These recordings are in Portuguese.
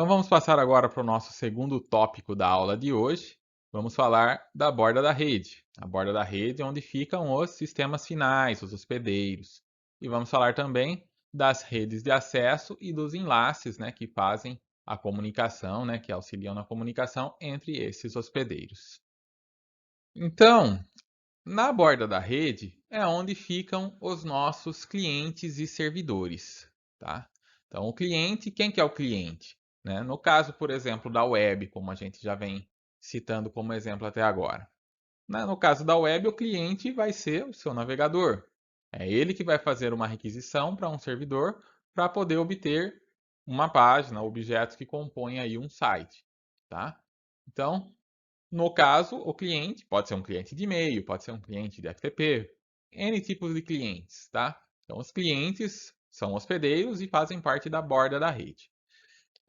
Então vamos passar agora para o nosso segundo tópico da aula de hoje. Vamos falar da borda da rede. A borda da rede é onde ficam os sistemas finais, os hospedeiros. E vamos falar também das redes de acesso e dos enlaces, né, que fazem a comunicação, né, que auxiliam na comunicação entre esses hospedeiros. Então, na borda da rede é onde ficam os nossos clientes e servidores, tá? Então, o cliente, quem que é o cliente? Né? No caso, por exemplo, da web, como a gente já vem citando como exemplo até agora. No caso da web, o cliente vai ser o seu navegador. É ele que vai fazer uma requisição para um servidor para poder obter uma página, objetos que compõem aí um site, tá? Então, no caso, o cliente pode ser um cliente de e-mail, pode ser um cliente de FTP, N tipos de clientes, tá? Então, os clientes são hospedeiros e fazem parte da borda da rede.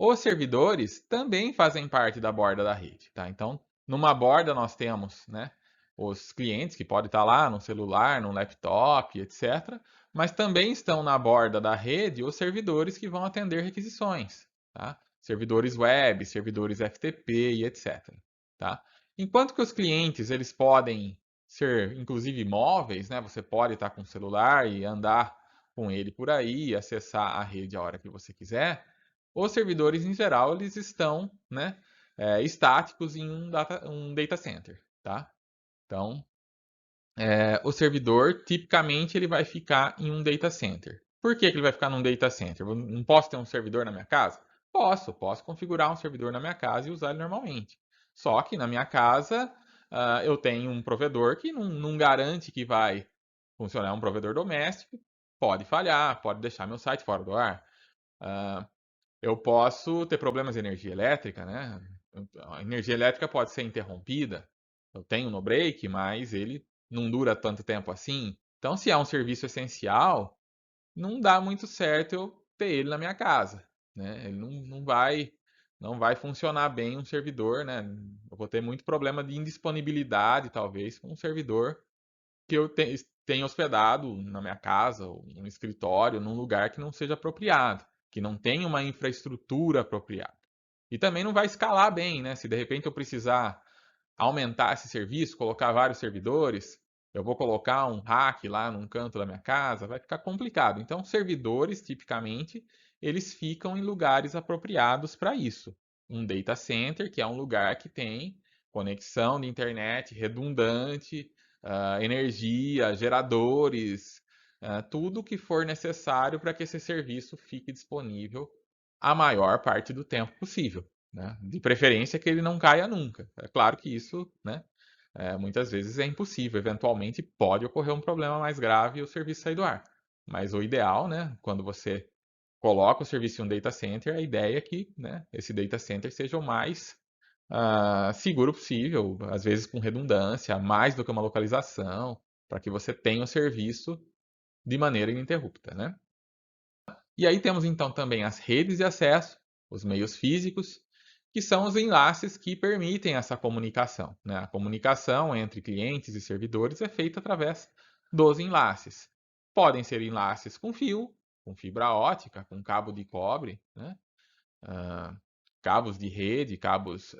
Os servidores também fazem parte da borda da rede, tá? Então, numa borda nós temos, né, os clientes que podem estar lá no celular, no laptop, etc. Mas também estão na borda da rede os servidores que vão atender requisições, tá? Servidores web, servidores FTP e etc. Tá? Enquanto que os clientes eles podem ser, inclusive, móveis, né? Você pode estar com o celular e andar com ele por aí, e acessar a rede a hora que você quiser. Os servidores, em geral, eles estão, né, estáticos em um data center, tá? Então, o servidor, tipicamente, ele vai ficar em um data center. Por que que ele vai ficar num data center? Eu não posso ter um servidor na minha casa? Posso configurar um servidor na minha casa e usar ele normalmente. Só que na minha casa, eu tenho um provedor que não garante que vai funcionar. É um provedor doméstico, pode falhar, pode deixar meu site fora do ar. Ah, eu posso ter problemas de energia elétrica, né? A energia elétrica pode ser interrompida. Eu tenho no break, mas ele não dura tanto tempo assim. Então, se é um serviço essencial, não dá muito certo eu ter ele na minha casa, né? Ele não vai funcionar bem um servidor, né? Eu vou ter muito problema de indisponibilidade, talvez, com um servidor que eu tenha hospedado na minha casa, ou no escritório, num lugar que não seja apropriado, que não tenha uma infraestrutura apropriada. E também não vai escalar bem, né? Se de repente eu precisar aumentar esse serviço, colocar vários servidores, eu vou colocar um rack lá num canto da minha casa, vai ficar complicado. Então, servidores, tipicamente, eles ficam em lugares apropriados para isso. Um data center, que é um lugar que tem conexão de internet redundante, energia, geradores, tudo que for necessário para que esse serviço fique disponível a maior parte do tempo possível, né? De preferência que ele não caia nunca. É claro que isso, né, muitas vezes é impossível. Eventualmente pode ocorrer um problema mais grave e o serviço sair do ar. Mas o ideal, né, quando você coloca o serviço em um data center, a ideia é que, né, esse data center seja o mais seguro possível, às vezes com redundância, mais do que uma localização, para que você tenha o serviço de maneira ininterrupta, né? E aí temos então também as redes de acesso, os meios físicos, que são os enlaces que permitem essa comunicação, né? A comunicação entre clientes e servidores é feita através dos enlaces. Podem ser enlaces com fio, com fibra ótica, com cabo de cobre, né? Ah, cabos de rede, cabos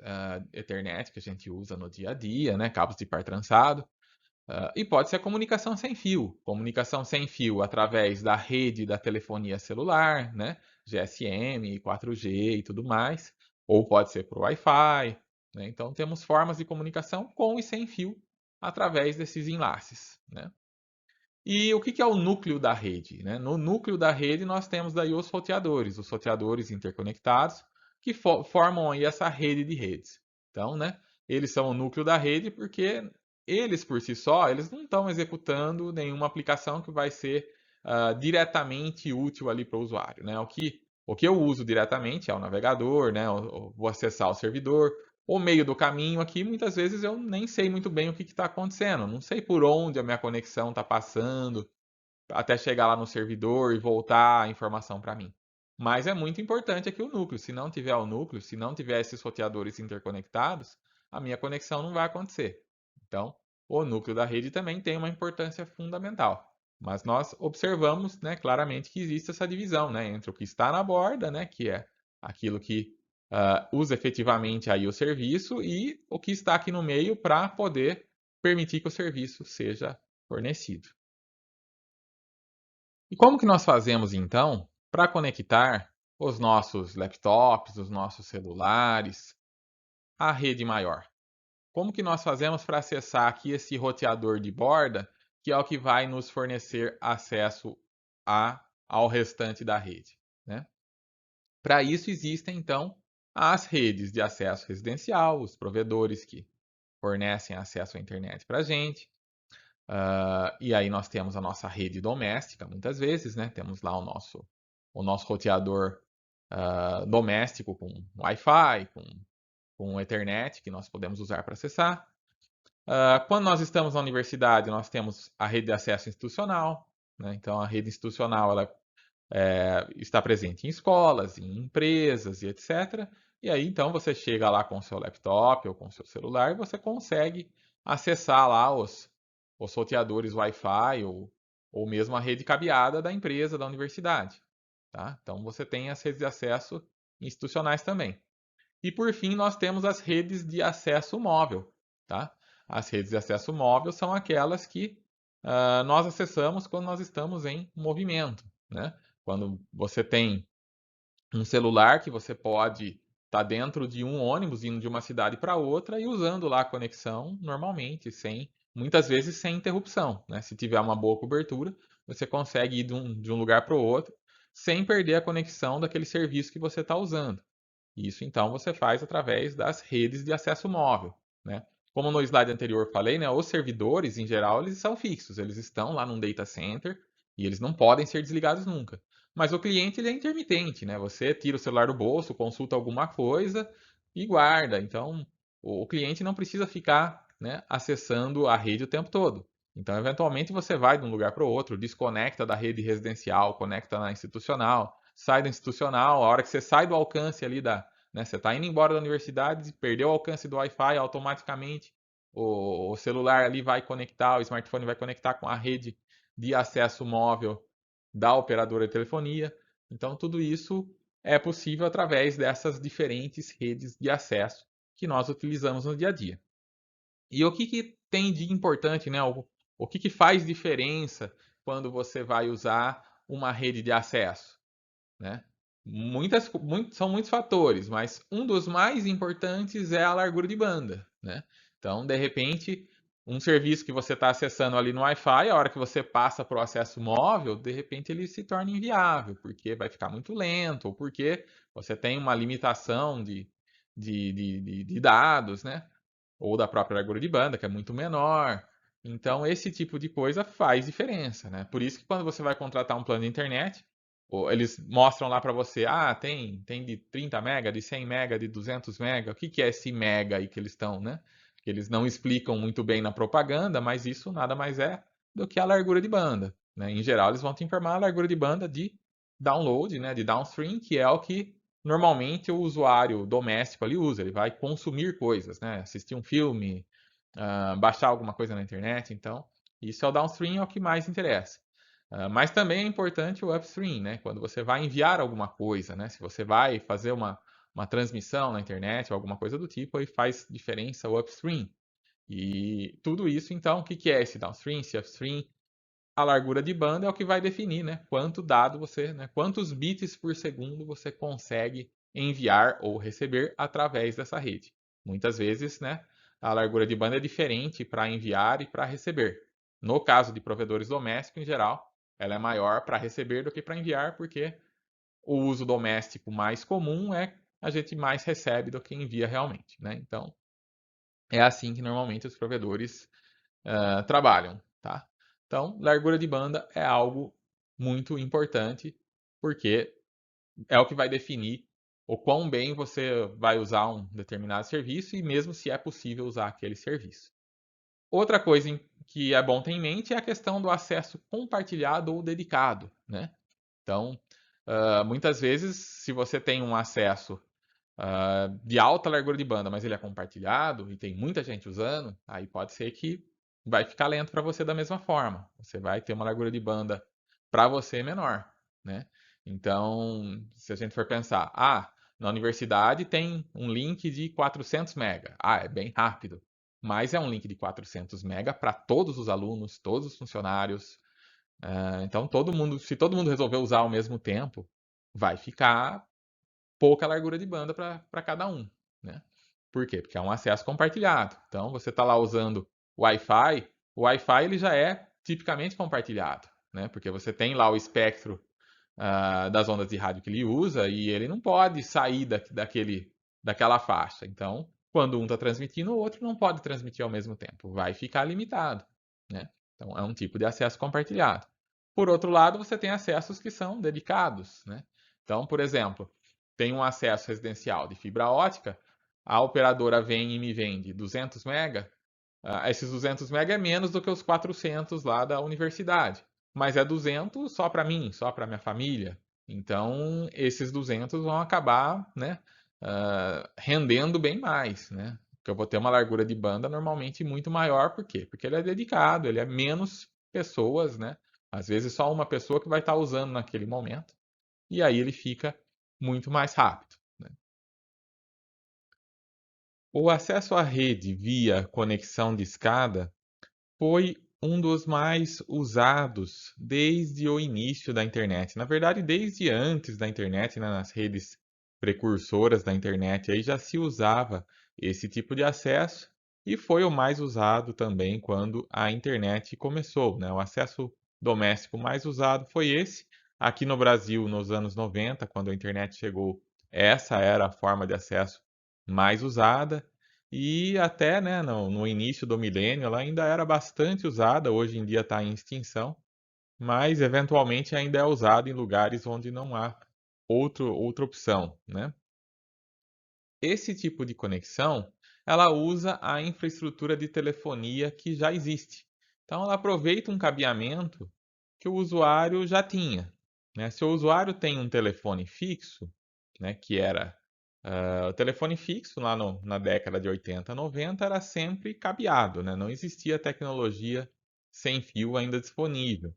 Ethernet que a gente usa no dia a dia, né? Cabos de par trançado. E pode ser a comunicação sem fio através da rede da telefonia celular, né? GSM, 4G e tudo mais, ou pode ser por Wi-Fi, né? Então temos formas de comunicação com e sem fio através desses enlaces, né? E o que é o núcleo da rede, né? No núcleo da rede nós temos daí os roteadores interconectados, que formam aí essa rede de redes. Então, né, eles são o núcleo da rede porque eles por si só, eles não estão executando nenhuma aplicação que vai ser diretamente útil ali para o usuário, né? O que eu uso diretamente é o navegador, né? Eu vou acessar o servidor, o meio do caminho aqui, muitas vezes eu nem sei muito bem o que está acontecendo, não sei por onde a minha conexão está passando, até chegar lá no servidor e voltar a informação para mim. Mas é muito importante aqui o núcleo. Se não tiver o núcleo, se não tiver esses roteadores interconectados, a minha conexão não vai acontecer. Então, o núcleo da rede também tem uma importância fundamental. Mas nós observamos, né, claramente que existe essa divisão, né, entre o que está na borda, né, que é aquilo que usa efetivamente aí o serviço e o que está aqui no meio para poder permitir que o serviço seja fornecido. E como que nós fazemos então para conectar os nossos laptops, os nossos celulares à rede maior? Como que nós fazemos para acessar aqui esse roteador de borda, que é o que vai nos fornecer acesso ao restante da rede, né? Para isso existem então as redes de acesso residencial, os provedores que fornecem acesso à internet para a gente. E aí nós temos a nossa rede doméstica, muitas vezes, né? Temos lá o nosso roteador doméstico com Wi-Fi, com Ethernet, que nós podemos usar para acessar. Quando nós estamos na universidade, nós temos a rede de acesso institucional, né? Então, a rede institucional ela, está presente em escolas, em empresas e etc. E aí, então, você chega lá com o seu laptop ou com o seu celular e você consegue acessar lá os roteadores Wi-Fi ou mesmo a rede cabeada da empresa, da universidade. Tá? Então, você tem as redes de acesso institucionais também. E por fim, nós temos as redes de acesso móvel. Tá? As redes de acesso móvel são aquelas que nós acessamos quando nós estamos em movimento. Né? Quando você tem um celular que você pode estar dentro de um ônibus, indo de uma cidade para outra e usando lá a conexão normalmente, muitas vezes sem interrupção. Né? Se tiver uma boa cobertura, você consegue ir de um lugar para o outro sem perder a conexão daquele serviço que você está usando. Isso então você faz através das redes de acesso móvel, né? Como no slide anterior falei, né, os servidores em geral eles são fixos, eles estão lá num data center e eles não podem ser desligados nunca. Mas o cliente ele é intermitente, né? Você tira o celular do bolso, consulta alguma coisa e guarda. Então o cliente não precisa ficar, né, acessando a rede o tempo todo. Então, eventualmente, você vai de um lugar para o outro, desconecta da rede residencial, conecta na institucional, sai da institucional, a hora que você sai do alcance ali né, você está indo embora da universidade, perdeu o alcance do Wi-Fi, automaticamente o celular ali vai conectar, o smartphone vai conectar com a rede de acesso móvel da operadora de telefonia. Então, tudo isso é possível através dessas diferentes redes de acesso que nós utilizamos no dia a dia. E o que tem de importante, né? O que faz diferença quando você vai usar uma rede de acesso, né? São muitos fatores, mas um dos mais importantes é a largura de banda, né? Então, de repente, um serviço que você está acessando ali no Wi-Fi, a hora que você passa para o acesso móvel, de repente ele se torna inviável, porque vai ficar muito lento, ou porque você tem uma limitação de dados, né? Ou da própria largura de banda, que é muito menor. Então, esse tipo de coisa faz diferença, né? Por isso que quando você vai contratar um plano de internet, eles mostram lá para você, tem de 30 mega, de 100 mega, de 200 mega. O que é esse mega aí que eles estão, né? Que eles não explicam muito bem na propaganda, mas isso nada mais é do que a largura de banda, né? Em geral, eles vão te informar a largura de banda de download, né? De downstream, que é o que normalmente o usuário doméstico ali usa. Ele vai consumir coisas, né? Assistir um filme, baixar alguma coisa na internet. Então, isso é o downstream, é o que mais interessa. Mas também é importante o upstream, né? Quando você vai enviar alguma coisa, né? Se você vai fazer uma transmissão na internet ou alguma coisa do tipo, aí faz diferença o upstream. E tudo isso, então, o que é esse downstream, esse upstream? A largura de banda é o que vai definir, né? Quanto dado você, né? Quantos bits por segundo você consegue enviar ou receber através dessa rede. Muitas vezes, né? A largura de banda é diferente para enviar e para receber. No caso de provedores domésticos, em geral, ela é maior para receber do que para enviar, porque o uso doméstico mais comum é a gente mais recebe do que envia realmente, né? Então, é assim que normalmente os provedores trabalham, tá? Então, largura de banda é algo muito importante, porque é o que vai definir o quão bem você vai usar um determinado serviço e mesmo se é possível usar aquele serviço. Outra coisa que é bom ter em mente é a questão do acesso compartilhado ou dedicado, né? Então, muitas vezes, se você tem um acesso de alta largura de banda, mas ele é compartilhado e tem muita gente usando, aí pode ser que vai ficar lento para você da mesma forma. Você vai ter uma largura de banda para você menor, né? Então, se a gente for pensar, Na universidade tem um link de 400 mega. Ah, é bem rápido. Mas é um link de 400 mega para todos os alunos, todos os funcionários. Então, se todo mundo resolver usar ao mesmo tempo, vai ficar pouca largura de banda para cada um, né? Por quê? Porque é um acesso compartilhado. Então, você está lá usando Wi-Fi, o Wi-Fi ele já é tipicamente compartilhado, né? Porque você tem lá o espectro das ondas de rádio que ele usa e ele não pode sair daquela faixa. Então, quando um está transmitindo, o outro não pode transmitir ao mesmo tempo. Vai ficar limitado, né? Então, é um tipo de acesso compartilhado. Por outro lado, você tem acessos que são dedicados, né? Então, por exemplo, tem um acesso residencial de fibra ótica, a operadora vem e me vende 200 mega, esses 200 mega é menos do que os 400 lá da universidade, mas é 200 só para mim, só para minha família. Então, esses 200 vão acabar, né, rendendo bem mais, né? Porque eu vou ter uma largura de banda normalmente muito maior, por quê? Porque ele é dedicado, ele é menos pessoas, né? Às vezes só uma pessoa que vai estar usando naquele momento, e aí ele fica muito mais rápido, né? O acesso à rede via conexão de escada foi um dos mais usados desde o início da internet. Na verdade, desde antes da internet, né, nas redes precursoras da internet, aí já se usava esse tipo de acesso e foi o mais usado também quando a internet começou, né? O acesso doméstico mais usado foi esse. Aqui no Brasil, nos anos 90, quando a internet chegou, essa era a forma de acesso mais usada. E até, né, no início do milênio, ela ainda era bastante usada, hoje em dia está em extinção, mas eventualmente ainda é usada em lugares onde não há outra opção, né? Esse tipo de conexão, ela usa a infraestrutura de telefonia que já existe. Então, ela aproveita um cabeamento que o usuário já tinha, né? Se o usuário tem um telefone fixo, né, que era o telefone fixo lá na década de 80, 90 era sempre cabeado, né? Não existia tecnologia sem fio ainda disponível.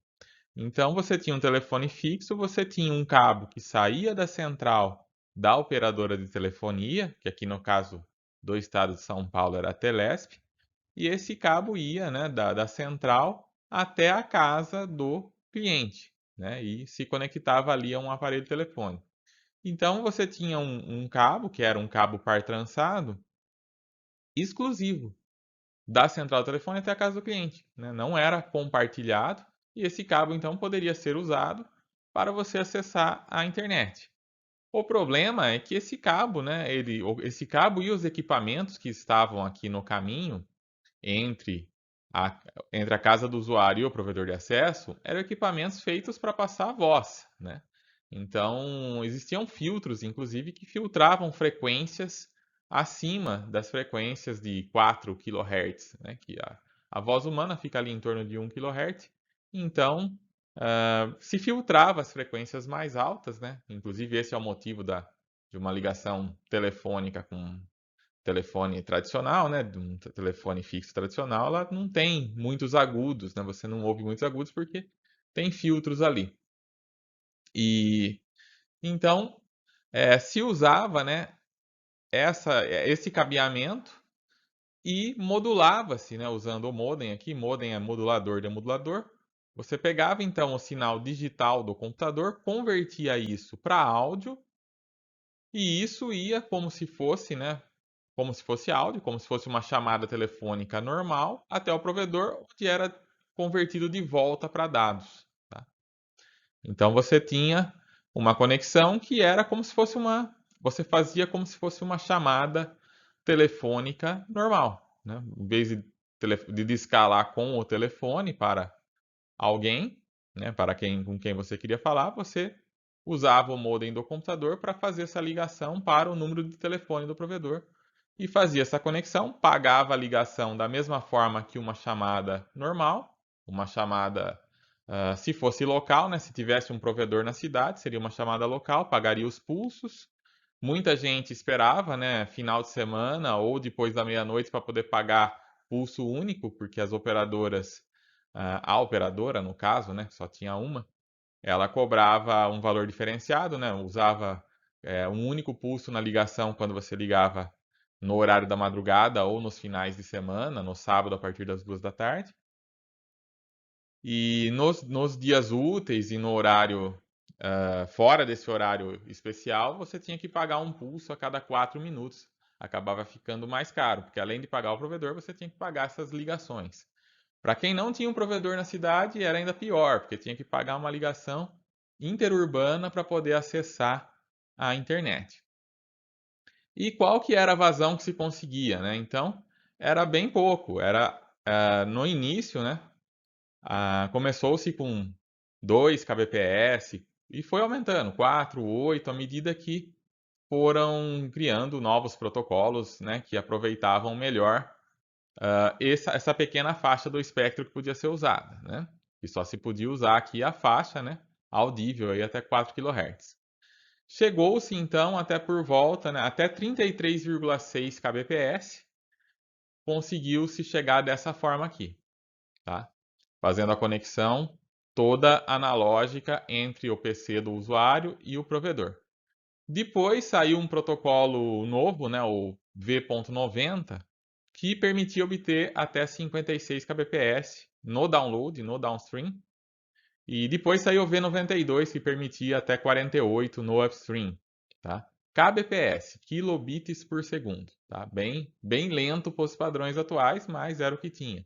Então você tinha um telefone fixo, você tinha um cabo que saía da central da operadora de telefonia, que aqui no caso do estado de São Paulo era a Telesp, e esse cabo ia, né, da central até a casa do cliente, né, e se conectava ali a um aparelho telefônico. Então você tinha um cabo, que era um cabo par trançado, exclusivo da central do telefone até a casa do cliente, né? Não era compartilhado e esse cabo então poderia ser usado para você acessar a internet. O problema é que esse cabo, né, esse cabo e os equipamentos que estavam aqui no caminho entre a, entre a casa do usuário e o provedor de acesso eram equipamentos feitos para passar a voz, né? Então, existiam filtros, inclusive, que filtravam frequências acima das frequências de 4 kHz, né? Que a voz humana fica ali em torno de 1 kHz. Então, se filtrava as frequências mais altas, né? Inclusive, esse é o motivo de uma ligação telefônica com telefone tradicional, né, de um telefone fixo tradicional, ela não tem muitos agudos, né? Você não ouve muitos agudos porque tem filtros ali. E então se usava, né, esse cabeamento e modulava-se, né, usando o modem aqui. Modem é modulador de modulador. Você pegava então o sinal digital do computador, convertia isso para áudio e isso ia como se fosse, né, como se fosse áudio, como se fosse uma chamada telefônica normal, até o provedor, onde era convertido de volta para dados. Tá? Então você tinha uma conexão que era como se fosse você fazia como se fosse uma chamada telefônica normal, né? Em vez de discar lá com o telefone para alguém, né, para com quem você queria falar, você usava o modem do computador para fazer essa ligação para o número de telefone do provedor e fazia essa conexão, pagava a ligação da mesma forma que uma chamada normal, uma chamada, se fosse local, né, se tivesse um provedor na cidade, seria uma chamada local, pagaria os pulsos. Muita gente esperava, né, final de semana ou depois da meia-noite para poder pagar pulso único, porque as operadoras, a operadora, no caso, né, só tinha uma, ela cobrava um valor diferenciado, né, usava um único pulso na ligação quando você ligava no horário da madrugada ou nos finais de semana, no sábado a partir das 2 da tarde. E nos dias úteis e no horário fora desse horário especial, você tinha que pagar um pulso a cada 4 minutos. Acabava ficando mais caro, porque além de pagar o provedor, você tinha que pagar essas ligações. Para quem não tinha um provedor na cidade, era ainda pior, porque tinha que pagar uma ligação interurbana para poder acessar a internet. E qual que era a vazão que se conseguia, né? Então, era bem pouco. Era no início, né? Começou-se com 2 kbps e foi aumentando, 4, 8, à medida que foram criando novos protocolos, né, que aproveitavam melhor essa pequena faixa do espectro que podia ser usada, né? E só se podia usar aqui a faixa, né, audível aí até 4 kHz. Chegou-se então até por volta, né, até 33,6 kbps, conseguiu-se chegar dessa forma aqui, tá? Fazendo a conexão toda analógica entre o PC do usuário e o provedor. Depois saiu um protocolo novo, né, o V.90, que permitia obter até 56 kbps no download, no downstream. E depois saiu o V92, que permitia até 48 no upstream. Tá? kbps, kilobits por segundo. Tá? Bem lento para os padrões atuais, mas era o que tinha.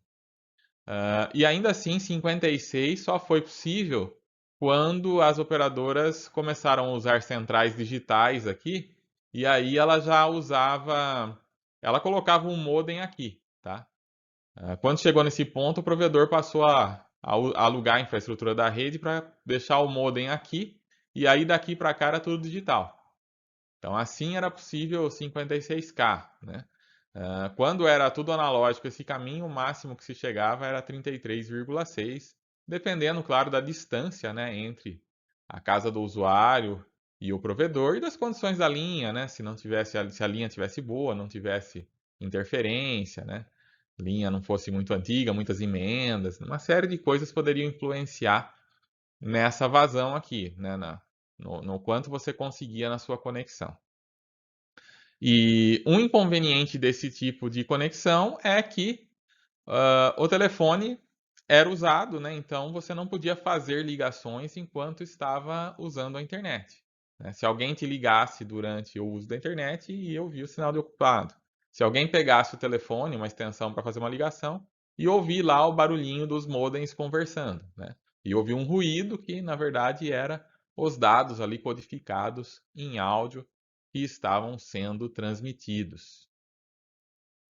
E ainda assim, 56 só foi possível quando as operadoras começaram a usar centrais digitais aqui, e aí ela já usava, ela colocava um modem aqui, tá? Quando chegou nesse ponto, o provedor passou a alugar a infraestrutura da rede para deixar o modem aqui, e aí daqui para cá era tudo digital. Então assim era possível 56K, né? Quando era tudo analógico, esse caminho, o máximo que se chegava era 33,6, dependendo, claro, da distância, né, entre a casa do usuário e o provedor e das condições da linha, né? Se a linha tivesse boa, não tivesse interferência, né? Linha não fosse muito antiga, muitas emendas, uma série de coisas poderiam influenciar nessa vazão aqui, né? No quanto você conseguia na sua conexão. E um inconveniente desse tipo de conexão é que o telefone era usado, né? Então você não podia fazer ligações enquanto estava usando a internet, né? Se alguém te ligasse durante o uso da internet, ia ouvir o sinal de ocupado. Se alguém pegasse o telefone, uma extensão para fazer uma ligação, ia ouvir lá o barulhinho dos modems conversando, né? E ouvir um ruído que, na verdade, era os dados ali codificados em áudio que estavam sendo transmitidos.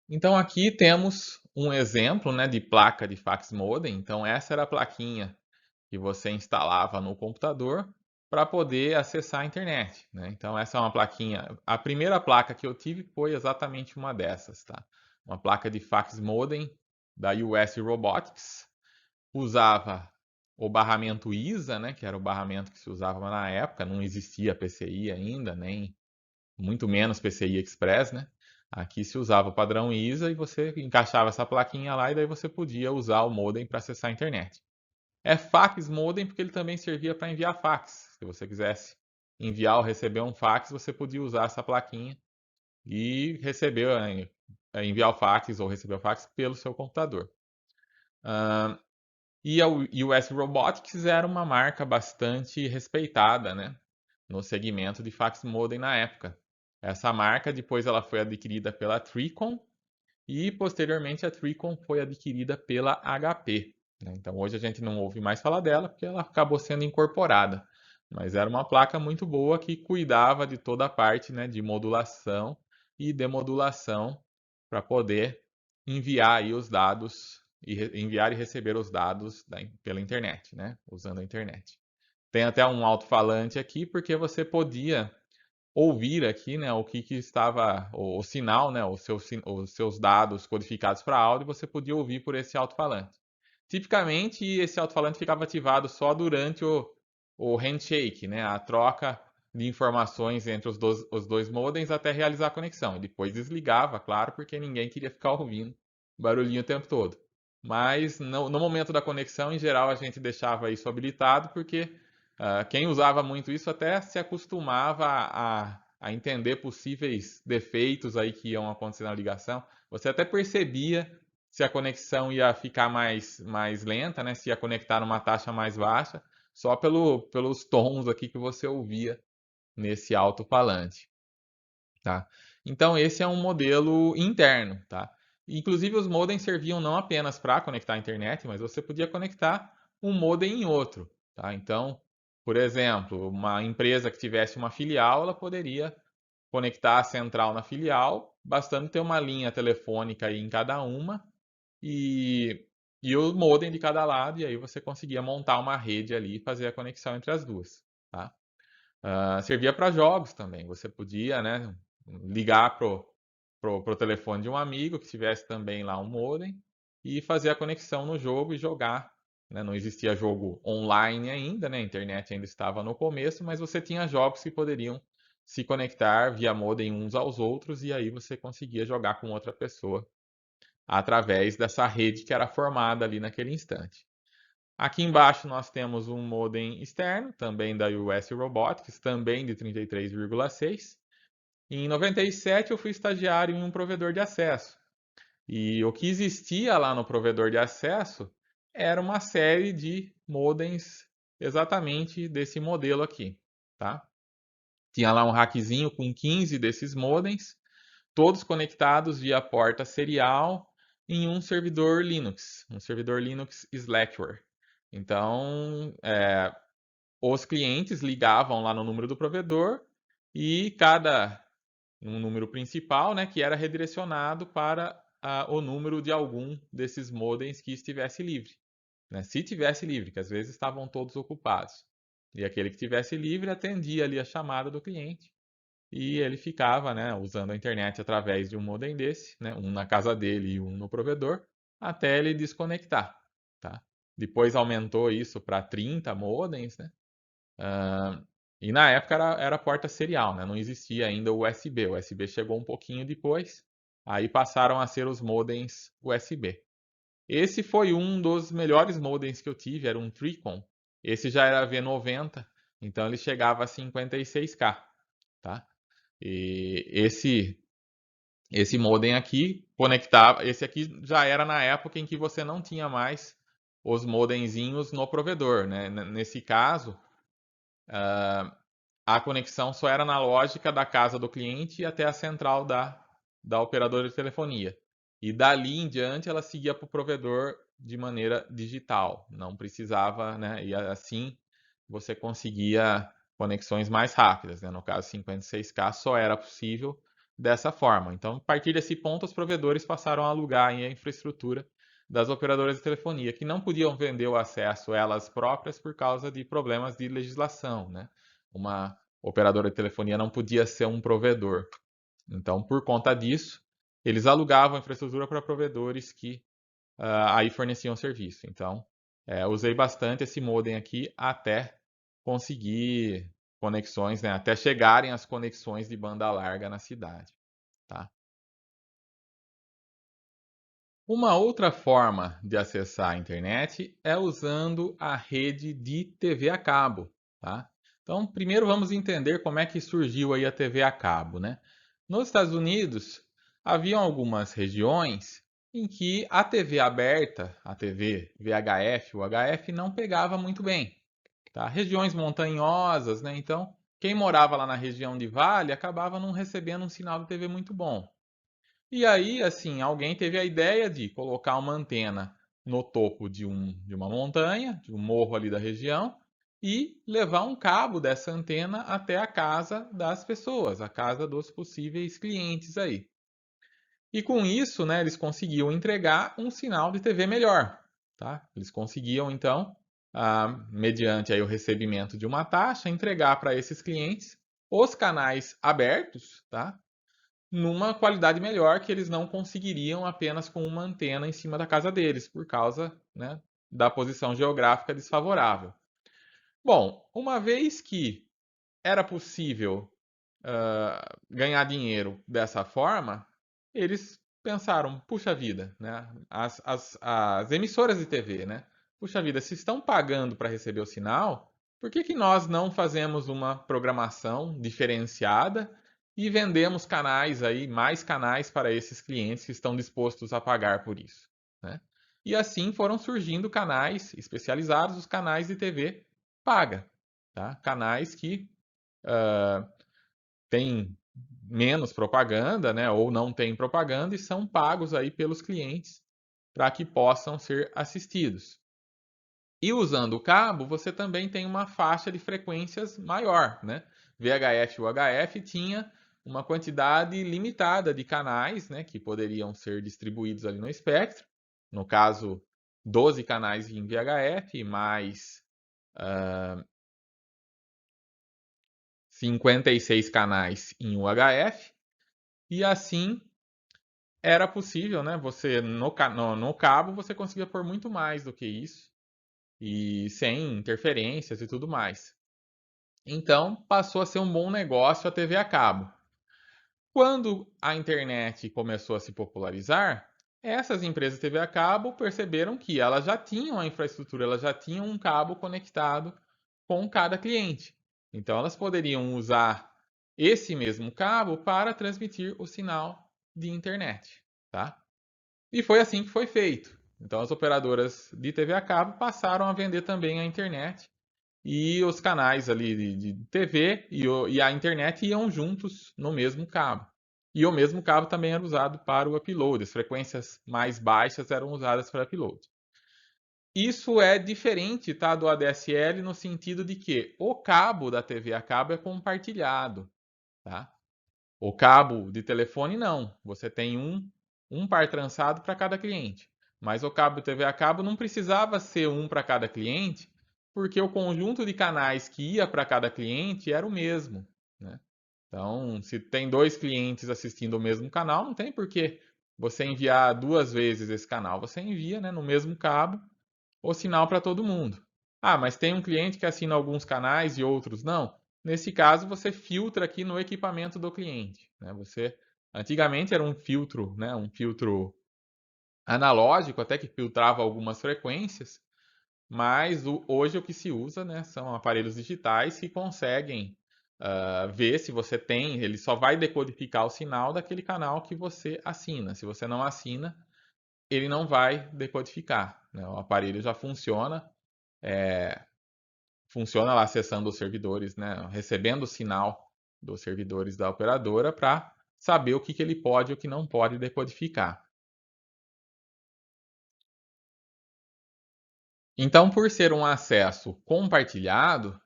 Então aqui temos um exemplo, né, de placa de fax modem. Então essa era a plaquinha que você instalava no computador para poder acessar a internet, né? Então essa é uma plaquinha. A primeira placa que eu tive foi exatamente uma dessas, tá? Uma placa de fax modem da US Robotics. Usava o barramento ISA, né, que era o barramento que se usava na época. Não existia PCI ainda, nem muito menos PCI Express, né? Aqui se usava o padrão ISA e você encaixava essa plaquinha lá e daí você podia usar o modem para acessar a internet. É fax modem porque ele também servia para enviar fax. Se você quisesse enviar ou receber um fax, você podia usar essa plaquinha e receber, enviar o fax ou receber o fax pelo seu computador. E a US Robotics era uma marca bastante respeitada, né, no segmento de fax modem na época. Essa marca depois ela foi adquirida pela Tricon e posteriormente a Tricon foi adquirida pela HP, né? Então hoje a gente não ouve mais falar dela porque ela acabou sendo incorporada, mas era uma placa muito boa que cuidava de toda a parte, né, de modulação e demodulação para poder enviar aí os dados e enviar e receber os dados pela internet, né, usando a internet. Tem até um alto-falante aqui porque você podia ouvir aqui, né, o que estava o sinal, né, os seus dados codificados para áudio, você podia ouvir por esse alto-falante. Tipicamente, esse alto-falante ficava ativado só durante o handshake, né, a troca de informações entre os dois modems até realizar a conexão. E depois desligava, claro, porque ninguém queria ficar ouvindo barulhinho o tempo todo. Mas no momento da conexão, em geral, a gente deixava isso habilitado porque Quem usava muito isso até se acostumava a entender possíveis defeitos aí que iam acontecer na ligação. Você até percebia se a conexão ia ficar mais lenta, né? Se ia conectar numa taxa mais baixa, só pelos tons aqui que você ouvia nesse alto-falante, tá? Então esse é um modelo interno, tá? Inclusive os modems serviam não apenas para conectar a internet, mas você podia conectar um modem em outro, tá? Então, por exemplo, uma empresa que tivesse uma filial, ela poderia conectar a central na filial, bastando ter uma linha telefônica aí em cada uma e, e o modem de cada lado, e aí você conseguia montar uma rede ali e fazer a conexão entre as duas, tá? Servia para jogos também. Você podia, né, ligar pro telefone de um amigo que tivesse também lá um modem e fazer a conexão no jogo e jogar, né? Não existia jogo online ainda, né? A internet ainda estava no começo, mas você tinha jogos que poderiam se conectar via modem uns aos outros e aí você conseguia jogar com outra pessoa através dessa rede que era formada ali naquele instante. Aqui embaixo nós temos um modem externo, também da US Robotics, também de 33,6. Em 97 eu fui estagiário em um provedor de acesso. E o que existia lá no provedor de acesso era uma série de modems exatamente desse modelo aqui, tá? Tinha lá um rackzinho com 15 desses modems, todos conectados via porta serial em um servidor Linux Slackware. Então, os clientes ligavam lá no número do provedor e um número principal, né, que era redirecionado para o número de algum desses modems que estivesse livre, né? Se tivesse livre, que às vezes estavam todos ocupados. E aquele que tivesse livre atendia ali a chamada do cliente e ele ficava, né, usando a internet através de um modem desse, né, um na casa dele e um no provedor, até ele desconectar, tá? Depois aumentou isso para 30 modems, né? E na época era porta serial, né? Não existia ainda o USB. O USB chegou um pouquinho depois, aí passaram a ser os modems USB. Esse foi um dos melhores modems que eu tive, era um Tricon. Esse já era V90, então ele chegava a 56K, tá? E esse modem aqui conectava, esse aqui já era na época em que você não tinha mais os modemzinhos no provedor, né? Nesse caso, a conexão só era na lógica da casa do cliente até a central da operadora de telefonia. E dali em diante ela seguia para o provedor de maneira digital. Não precisava, né? E assim você conseguia conexões mais rápidas, né? No caso 56K só era possível dessa forma. Então, a partir desse ponto, os provedores passaram a alugar a infraestrutura das operadoras de telefonia, que não podiam vender o acesso elas próprias por causa de problemas de legislação, né? Uma operadora de telefonia não podia ser um provedor. Então, por conta disso, eles alugavam a infraestrutura para provedores que aí forneciam serviço. Então, usei bastante esse modem aqui até conseguir conexões, né? Até chegarem as conexões de banda larga na cidade, tá? Uma outra forma de acessar a internet é usando a rede de TV a cabo, tá? Então, primeiro vamos entender como é que surgiu aí a TV a cabo, né? Nos Estados Unidos, haviam algumas regiões em que a TV aberta, a TV VHF, o HF não pegava muito bem, tá? Regiões montanhosas, né? Então, quem morava lá na região de vale acabava não recebendo um sinal de TV muito bom. E aí, assim, alguém teve a ideia de colocar uma antena no topo de uma montanha, de um morro ali da região, e levar um cabo dessa antena até a casa das pessoas, a casa dos possíveis clientes aí. E com isso, né, eles conseguiam entregar um sinal de TV melhor, tá? Eles conseguiam, então, mediante aí o recebimento de uma taxa, entregar para esses clientes os canais abertos, tá? Numa qualidade melhor que eles não conseguiriam apenas com uma antena em cima da casa deles, por causa, né, da posição geográfica desfavorável. Bom, uma vez que era possível ganhar dinheiro dessa forma, eles pensaram, puxa vida, né, as emissoras de TV, né, puxa vida, se estão pagando para receber o sinal, por que que nós não fazemos uma programação diferenciada e vendemos canais aí, mais canais para esses clientes que estão dispostos a pagar por isso, né? E assim foram surgindo canais especializados, os canais de TV paga, tá? Canais que têm menos propaganda, né, ou não têm propaganda e são pagos aí pelos clientes para que possam ser assistidos. E usando o cabo, você também tem uma faixa de frequências maior, né? VHF e UHF tinha uma quantidade limitada de canais, né, que poderiam ser distribuídos ali no espectro. No caso, 12 canais em VHF, mais 56 canais em UHF. E assim era possível, né? Você no cabo você conseguia pôr muito mais do que isso e sem interferências e tudo mais. Então passou a ser um bom negócio a TV a cabo. Quando a internet começou a se popularizar, essas empresas de TV a cabo perceberam que elas já tinham a infraestrutura, elas já tinham um cabo conectado com cada cliente. Então elas poderiam usar esse mesmo cabo para transmitir o sinal de internet, tá? E foi assim que foi feito. Então as operadoras de TV a cabo passaram a vender também a internet e os canais ali de TV e a internet iam juntos no mesmo cabo. E o mesmo cabo também era usado para o upload, as frequências mais baixas eram usadas para upload. Isso é diferente, tá, do ADSL no sentido de que o cabo da TV a cabo é compartilhado, tá? O cabo de telefone não, você tem um par trançado para cada cliente. Mas o cabo de TV a cabo não precisava ser um para cada cliente, porque o conjunto de canais que ia para cada cliente era o mesmo, né? Então, se tem dois clientes assistindo o mesmo canal, não tem por que você enviar duas vezes esse canal. Você envia, né, no mesmo cabo o sinal para todo mundo. Ah, mas tem um cliente que assina alguns canais e outros não. Nesse caso, você filtra aqui no equipamento do cliente, né? Antigamente era um filtro, né, um filtro analógico, até que filtrava algumas frequências, mas hoje o que se usa, né, são aparelhos digitais que conseguem ver se você tem, ele só vai decodificar o sinal daquele canal que você assina. Se você não assina, ele não vai decodificar, né? O aparelho já funciona lá acessando os servidores, né? Recebendo o sinal dos servidores da operadora para saber o que, que ele pode e o que não pode decodificar. Então, por ser um acesso compartilhado,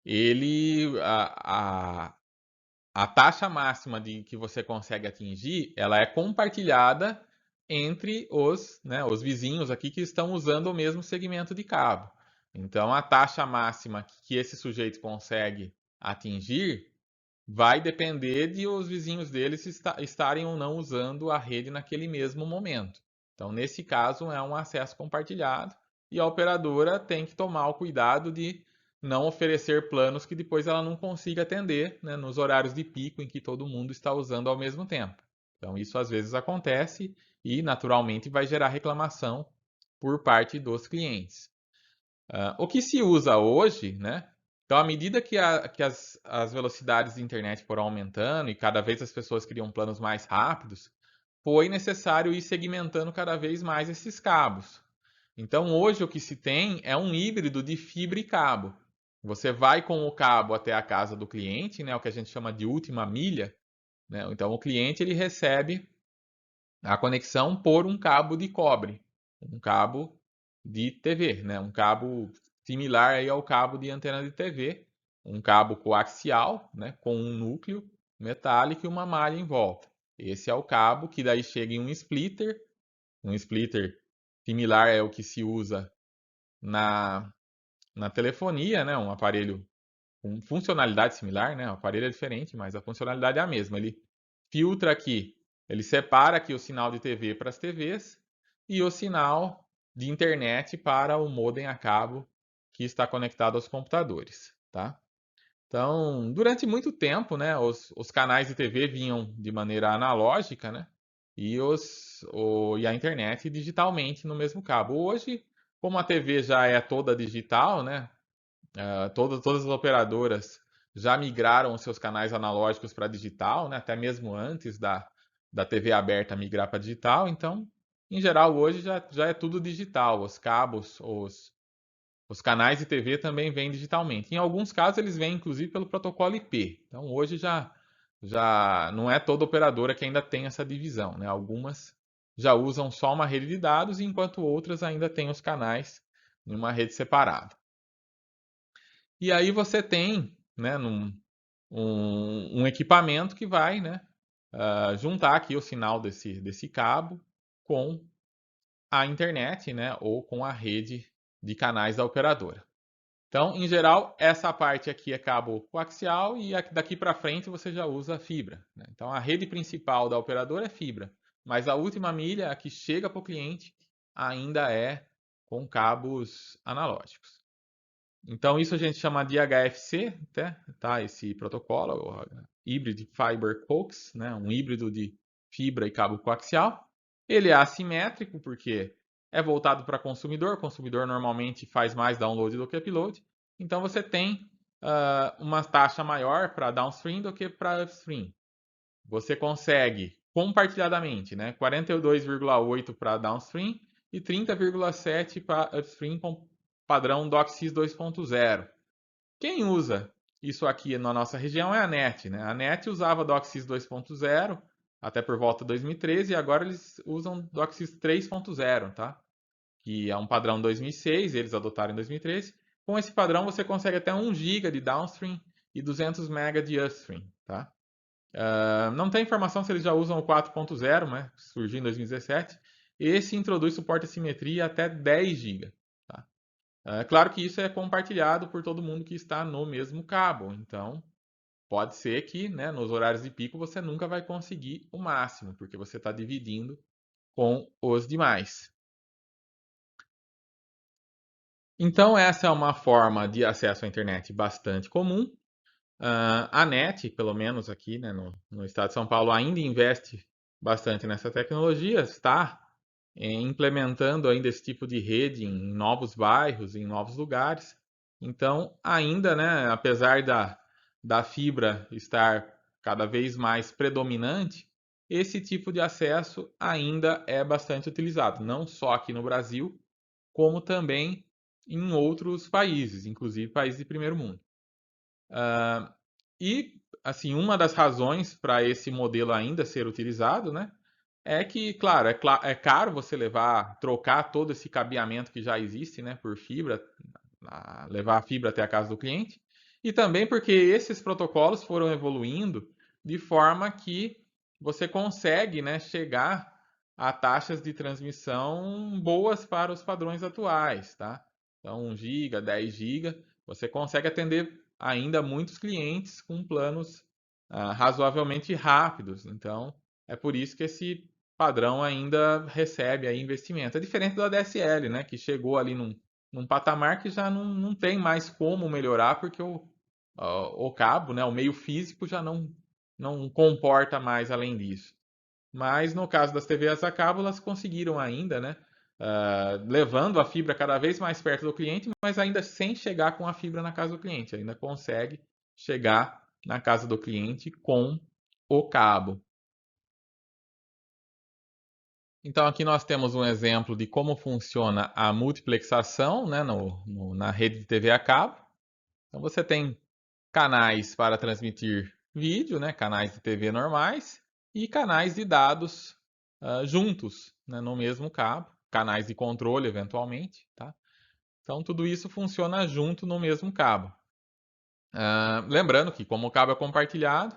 ele a taxa máxima de que você consegue atingir, ela é compartilhada entre né, os vizinhos aqui que estão usando o mesmo segmento de cabo. Então, a taxa máxima que esse sujeito consegue atingir vai depender de os vizinhos deles estarem ou não usando a rede naquele mesmo momento. Então, nesse caso, é um acesso compartilhado e a operadora tem que tomar o cuidado de não oferecer planos que depois ela não consiga atender, né, nos horários de pico em que todo mundo está usando ao mesmo tempo. Então, isso às vezes acontece e, naturalmente, vai gerar reclamação por parte dos clientes. O que se usa hoje, né? Então, à medida que as velocidades de internet foram aumentando e cada vez as pessoas queriam planos mais rápidos, foi necessário ir segmentando cada vez mais esses cabos. Então, hoje o que se tem é um híbrido de fibra e cabo. Você vai com o cabo até a casa do cliente, né, o que a gente chama de última milha, né? Então, o cliente ele recebe a conexão por um cabo de cobre, um cabo de TV, né? Um cabo similar aí ao cabo de antena de TV, um cabo coaxial, né? Com um núcleo metálico e uma malha em volta. Esse é o cabo que daí chega em um splitter similar é o que se usa na, na telefonia, né? Um aparelho com funcionalidade similar, né? O aparelho é diferente, mas a funcionalidade é a mesma. Ele filtra aqui, ele separa aqui o sinal de TV para as TVs e o sinal de internet para o modem a cabo que está conectado aos computadores, tá? Então, durante muito tempo, né, os canais de TV vinham de maneira analógica, né? E a internet digitalmente no mesmo cabo. Hoje, como a TV já é toda digital, né? Todas as operadoras já migraram os seus canais analógicos para digital, né? Até mesmo antes da TV aberta migrar para digital. Então, em geral, hoje já é tudo digital. Os cabos, os canais de TV também vêm digitalmente. Em alguns casos, eles vêm inclusive pelo protocolo IP. Então, hoje já não é toda operadora que ainda tem essa divisão, né? Algumas já usam só uma rede de dados, enquanto outras ainda têm os canais em uma rede separada. E aí você tem, né, um equipamento que vai, né, juntar aqui o sinal desse cabo com a internet, né, ou com a rede de canais da operadora. Então, em geral, essa parte aqui é cabo coaxial e daqui para frente você já usa fibra, né? Então, a rede principal da operadora é fibra, mas a última milha, a que chega para o cliente, ainda é com cabos analógicos. Então, isso a gente chama de HFC, tá? Esse protocolo, o Hybrid Fiber Coax, né? Um híbrido de fibra e cabo coaxial. Ele é assimétrico porque é voltado para consumidor. O consumidor normalmente faz mais download do que upload. Então, você tem uma taxa maior para downstream do que para upstream. Você consegue compartilhadamente, né? 42,8 para downstream e 30,7 para upstream com padrão DOCSIS 2.0. Quem usa isso aqui na nossa região é a NET, né? A NET usava DOCSIS 2.0 até por volta de 2013 e agora eles usam DOCSIS 3.0, tá? Que é um padrão 2006, eles adotaram em 2013. Com esse padrão você consegue até 1 GB de downstream e 200 MB de upstream, tá? Não tem informação se eles já usam o 4.0, né? Surgiu em 2017. Esse introduz suporte à simetria até 10 GB. Tá? Claro que isso é compartilhado por todo mundo que está no mesmo cabo. Então, pode ser que, né, nos horários de pico você nunca vai conseguir o máximo, porque você está dividindo com os demais. Então, essa é uma forma de acesso à internet bastante comum. A NET, pelo menos aqui, né, no estado de São Paulo, ainda investe bastante nessa tecnologia, está implementando ainda esse tipo de rede em novos bairros, em novos lugares. Então, ainda, né, apesar da fibra estar cada vez mais predominante, esse tipo de acesso ainda é bastante utilizado, não só aqui no Brasil, como também em outros países, inclusive países de primeiro mundo. E, assim, uma das razões para esse modelo ainda ser utilizado, né, é que, claro, é caro você trocar todo esse cabeamento que já existe, né, por fibra, levar a fibra até a casa do cliente, e também porque esses protocolos foram evoluindo de forma que você consegue, né, chegar a taxas de transmissão boas para os padrões atuais, tá? Então, 1 GB, 10 GB, você consegue atender ainda muitos clientes com planos razoavelmente rápidos. Então, é por isso que esse padrão ainda recebe aí investimento. É diferente do ADSL, né, que chegou ali num patamar que já não tem mais como melhorar, porque o cabo, né, o meio físico já não comporta mais além disso. Mas no caso das TVs a cabo, elas conseguiram ainda, né, levando a fibra cada vez mais perto do cliente, mas ainda sem chegar com a fibra na casa do cliente. Ainda consegue chegar na casa do cliente com o cabo. Então aqui nós temos um exemplo de como funciona a multiplexação, né, na rede de TV a cabo. Então você tem canais para transmitir vídeo, né, canais de TV normais e canais de dados juntos, né, no mesmo cabo, canais de controle eventualmente, tá? Então tudo isso funciona junto no mesmo cabo. Lembrando que como o cabo é compartilhado,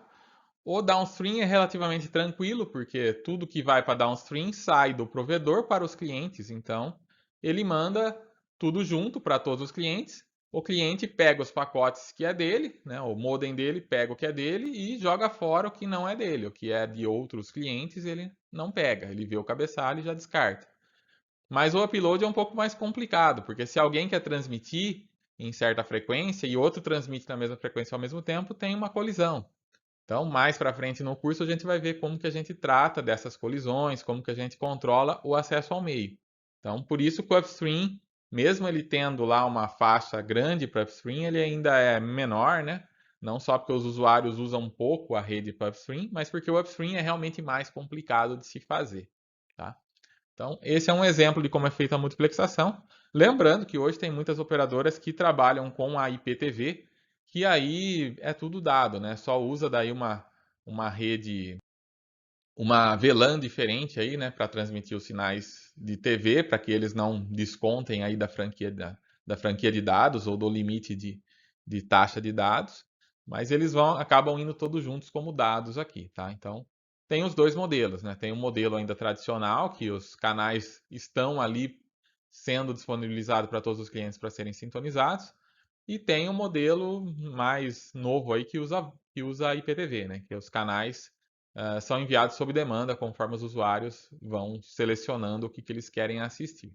o downstream é relativamente tranquilo, porque tudo que vai para downstream sai do provedor para os clientes. Então, ele manda tudo junto para todos os clientes. O cliente pega os pacotes que é dele, né? O modem dele pega o que é dele e joga fora o que não é dele. O que é de outros clientes ele não pega. Ele vê o cabeçalho e já descarta. Mas o upload é um pouco mais complicado, porque se alguém quer transmitir em certa frequência e outro transmite na mesma frequência ao mesmo tempo, tem uma colisão. Então, mais para frente no curso, a gente vai ver como que a gente trata dessas colisões, como que a gente controla o acesso ao meio. Então, por isso que o upstream mesmo ele tendo lá uma faixa grande para upstream, ele ainda é menor, né? Não só porque os usuários usam pouco a rede para upstream, mas porque o upstream é realmente mais complicado de se fazer, tá? Então, esse é um exemplo de como é feita a multiplexação. Lembrando que hoje tem muitas operadoras que trabalham com a IPTV, que aí é tudo dado, né? Só usa daí uma rede, uma VLAN diferente aí, né, para transmitir os sinais de TV, para que eles não descontem aí da franquia de dados ou do limite de taxa de dados, mas eles acabam indo todos juntos como dados aqui, tá? Então, tem os dois modelos, né? Tem um modelo ainda tradicional, que os canais estão ali sendo disponibilizados para todos os clientes para serem sintonizados, e tem um modelo mais novo aí que usa a IPTV, né? Que os canais são enviados sob demanda, conforme os usuários vão selecionando o que eles querem assistir.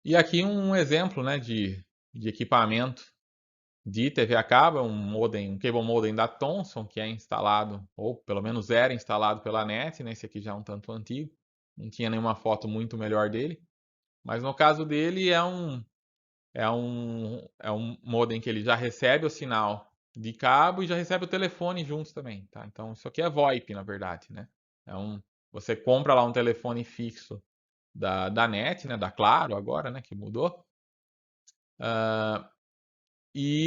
E aqui um exemplo, né, de equipamento de TV a cabo, um cable modem da Thomson, que é instalado, ou pelo menos era instalado pela NET, né? Esse aqui já é um tanto antigo, não tinha nenhuma foto muito melhor dele, mas no caso dele é um modem que ele já recebe o sinal de cabo e já recebe o telefone juntos também, tá? Então isso aqui é VoIP, na verdade, né? É um, você compra lá um telefone fixo da NET, né? Da Claro agora, né? Que mudou.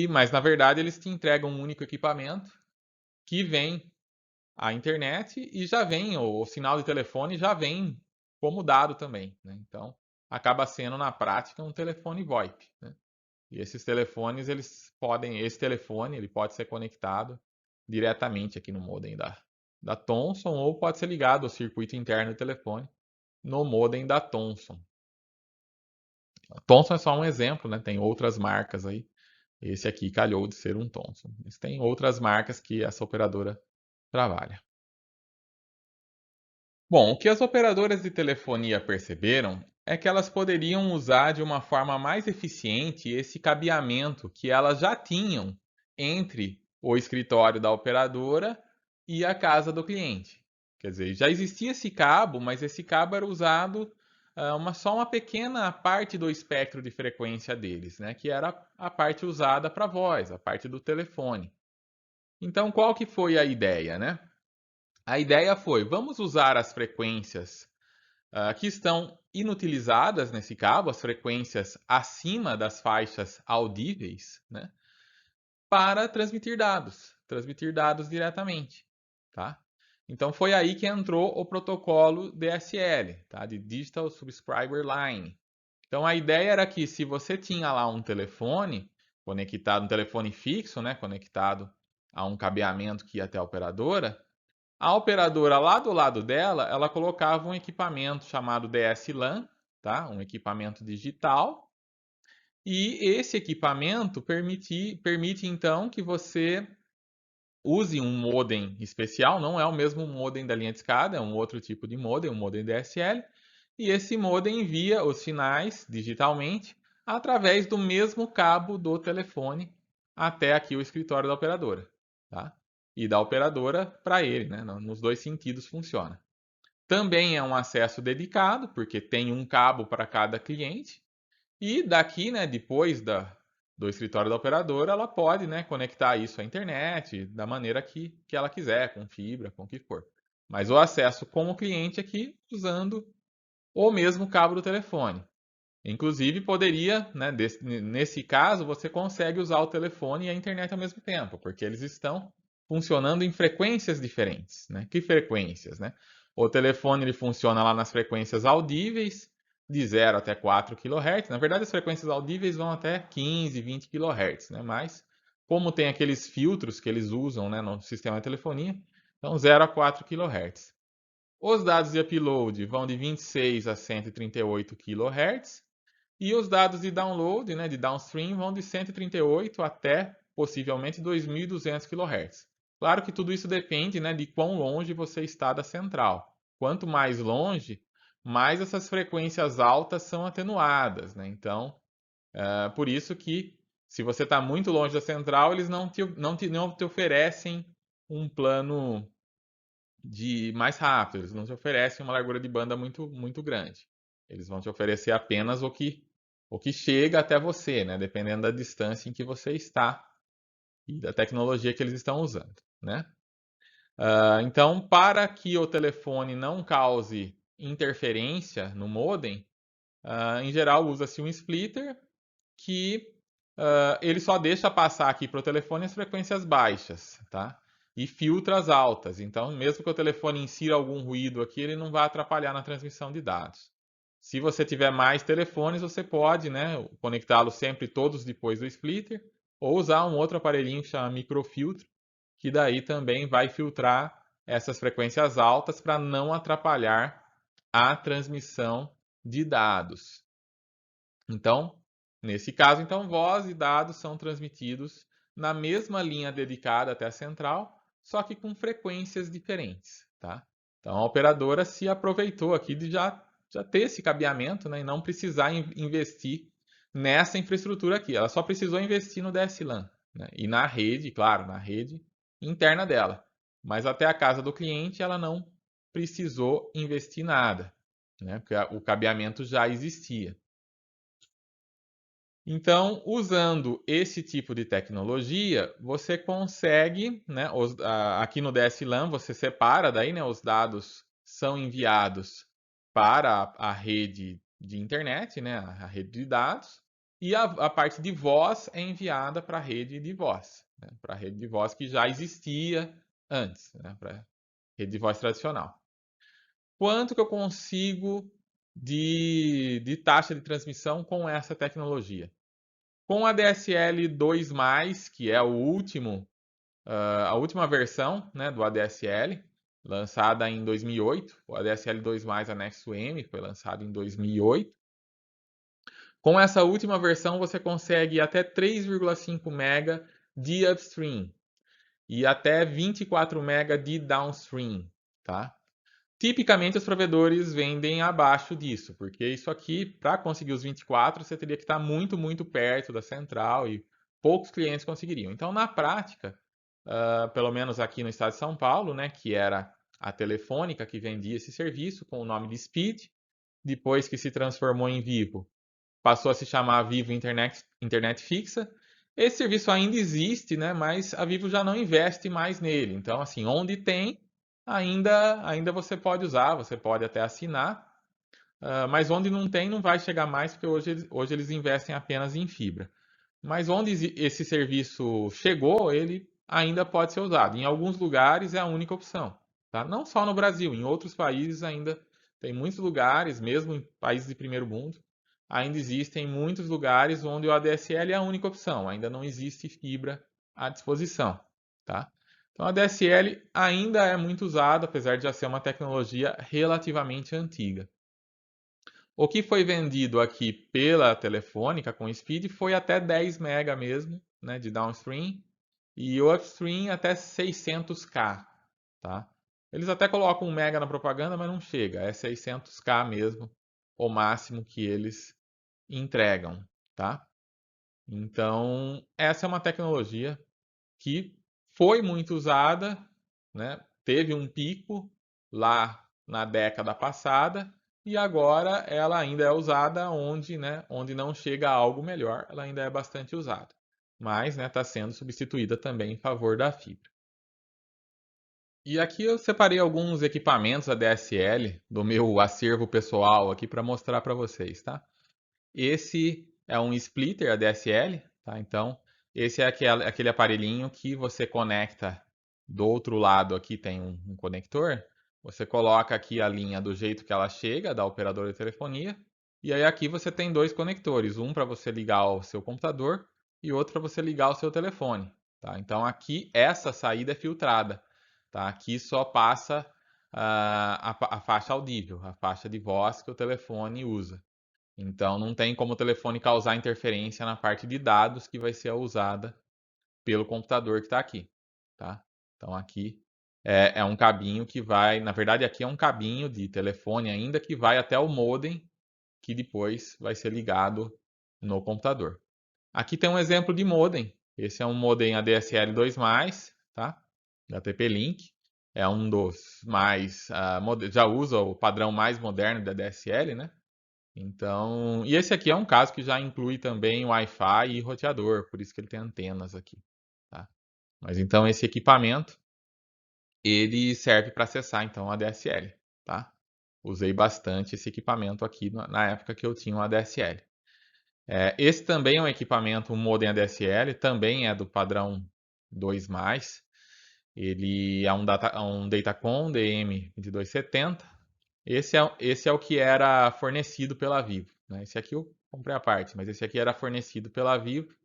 Mas na verdade eles te entregam um único equipamento que vem a internet e já vem o sinal de telefone já vem como dado também, né? Então acaba sendo na prática um telefone VoIP, né? E esses telefones, esse telefone, ele pode ser conectado diretamente aqui no modem da Thomson ou pode ser ligado ao circuito interno do telefone no modem da Thomson. A Thomson é só um exemplo, né? Tem outras marcas aí. Esse aqui calhou de ser um Thomson. Mas tem outras marcas que essa operadora trabalha. Bom, o que as operadoras de telefonia perceberam é que elas poderiam usar de uma forma mais eficiente esse cabeamento que elas já tinham entre o escritório da operadora e a casa do cliente. Quer dizer, já existia esse cabo, mas esse cabo era usado só uma pequena parte do espectro de frequência deles, né? Que era a parte usada para voz, a parte do telefone. Então, qual que foi a ideia, né? A ideia foi, vamos usar as frequências que estão inutilizadas nesse cabo, as frequências acima das faixas audíveis, né, para transmitir dados diretamente, tá? Então foi aí que entrou o protocolo DSL, tá? De Digital Subscriber Line. Então a ideia era que se você tinha lá um telefone conectado, um telefone fixo, né, conectado a um cabeamento que ia até a operadora lá do lado dela, ela colocava um equipamento chamado DSLAN, tá? Um equipamento digital. E esse equipamento permite então que você use um modem especial, não é o mesmo modem da linha de escada, é um outro tipo de modem, um modem DSL. E esse modem envia os sinais digitalmente através do mesmo cabo do telefone até aqui o escritório da operadora, tá? E da operadora para ele, né? Nos dois sentidos funciona. Também é um acesso dedicado, porque tem um cabo para cada cliente. E daqui, né, depois do escritório da operadora, ela pode, né, conectar isso à internet da maneira que ela quiser, com fibra, com o que for. Mas o acesso com o cliente aqui usando o mesmo cabo do telefone. Inclusive, poderia, né, nesse caso, você consegue usar o telefone e a internet ao mesmo tempo, porque eles estão funcionando em frequências diferentes, né? Que frequências, né? O telefone ele funciona lá nas frequências audíveis, de 0 até 4 kHz. Na verdade, as frequências audíveis vão até 15, 20 kHz, né? Mas, como tem aqueles filtros que eles usam, né, no sistema de telefonia, então 0 a 4 kHz. Os dados de upload vão de 26 a 138 kHz e os dados de download, né, de downstream, vão de 138 até possivelmente 2.200 kHz. Claro que tudo isso depende, né, de quão longe você está da central. Quanto mais longe, mais essas frequências altas são atenuadas, né? Então, por isso que se você está muito longe da central, eles não te oferecem um plano de mais rápido, eles não te oferecem uma largura de banda muito, muito grande. Eles vão te oferecer apenas o que ou que chega até você, né? Dependendo da distância em que você está e da tecnologia que eles estão usando, né? Então, para que o telefone não cause interferência no modem, em geral usa-se um splitter que ele só deixa passar aqui para o telefone as frequências baixas, tá? E filtra as altas. Então, mesmo que o telefone insira algum ruído aqui, ele não vai atrapalhar na transmissão de dados. Se você tiver mais telefones, você pode, né, conectá-los sempre todos depois do splitter, ou usar um outro aparelhinho que chama microfiltro, que daí também vai filtrar essas frequências altas para não atrapalhar a transmissão de dados. Então, nesse caso, então, voz e dados são transmitidos na mesma linha dedicada até a central, só que com frequências diferentes, tá? Então, a operadora se aproveitou aqui de já ter esse cabeamento, né, e não precisar investir nessa infraestrutura aqui. Ela só precisou investir no DSLAN, né, e na rede, claro, na rede interna dela. Mas até a casa do cliente ela não precisou investir nada, né, porque o cabeamento já existia. Então, usando esse tipo de tecnologia, você consegue, né, aqui no DSLAN você separa daí, né, os dados são enviados para a rede de internet, né, a rede de dados, e a parte de voz é enviada para a rede de voz, né, para a rede de voz que já existia antes, né, para a rede de voz tradicional. Quanto que eu consigo de taxa de transmissão com essa tecnologia? Com a DSL 2+, que é a última versão, né, do ADSL, lançada em 2008, o ADSL 2+, anexo M, foi lançado em 2008. Com essa última versão, você consegue até 3,5 MB de upstream e até 24 MB de downstream, tá? Tipicamente, os provedores vendem abaixo disso, porque isso aqui, para conseguir os 24, você teria que estar muito, muito perto da central e poucos clientes conseguiriam. Então, na prática, pelo menos aqui no estado de São Paulo, né, que era a Telefônica que vendia esse serviço com o nome de Speed, depois que se transformou em Vivo, passou a se chamar Vivo Internet Fixa. Esse serviço ainda existe, né, mas a Vivo já não investe mais nele. Então, assim, onde tem, ainda você pode usar, você pode até assinar, mas onde não tem, não vai chegar mais, porque hoje eles investem apenas em fibra. Mas onde esse serviço chegou, ele ainda pode ser usado. Em alguns lugares é a única opção, tá? Não só no Brasil, em outros países ainda tem muitos lugares, mesmo em países de primeiro mundo, ainda existem muitos lugares onde o ADSL é a única opção, ainda não existe fibra à disposição, tá? Então a DSL ainda é muito usada, apesar de já ser uma tecnologia relativamente antiga. O que foi vendido aqui pela Telefônica com Speed foi até 10 MB mesmo, né, de downstream, e o upstream até 600K, tá? Eles até colocam 1 MB na propaganda, mas não chega, é 600K mesmo, o máximo que eles entregam, tá? Então, essa é uma tecnologia que foi muito usada, né? Teve um pico lá na década passada e agora ela ainda é usada onde, né, onde não chega a algo melhor, ela ainda é bastante usada. Mas, né, está sendo substituída também em favor da fibra. E aqui eu separei alguns equipamentos ADSL do meu acervo pessoal aqui para mostrar para vocês, tá? Esse é um splitter ADSL, tá? Então, esse é aquele aparelhinho que você conecta do outro lado aqui tem um conector. Você coloca aqui a linha do jeito que ela chega da operadora de telefonia. E aí aqui você tem dois conectores, um para você ligar ao seu computador e outro para você ligar ao seu telefone, tá? Então aqui essa saída é filtrada, tá? Aqui só passa a faixa audível, a faixa de voz que o telefone usa. Então não tem como o telefone causar interferência na parte de dados que vai ser usada pelo computador que está aqui, tá? Então aqui é um cabinho que vai, na verdade aqui é um cabinho de telefone ainda que vai até o modem que depois vai ser ligado no computador. Aqui tem um exemplo de modem. Esse é um modem ADSL 2+, tá? Da TP-Link. É um dos mais já usa o padrão mais moderno da ADSL, né? Então, e esse aqui é um caso que já inclui também Wi-Fi e roteador, por isso que ele tem antenas aqui, tá? Mas então esse equipamento, ele serve para acessar então a DSL, tá? Usei bastante esse equipamento aqui na época que eu tinha um ADSL. Esse também é um equipamento, um modem ADSL, também é do padrão 2+. Ele é um Datacom DM2270. Esse é o que era fornecido pela Vivo, né? Esse aqui eu comprei à parte, mas esse aqui era fornecido pela Vivo.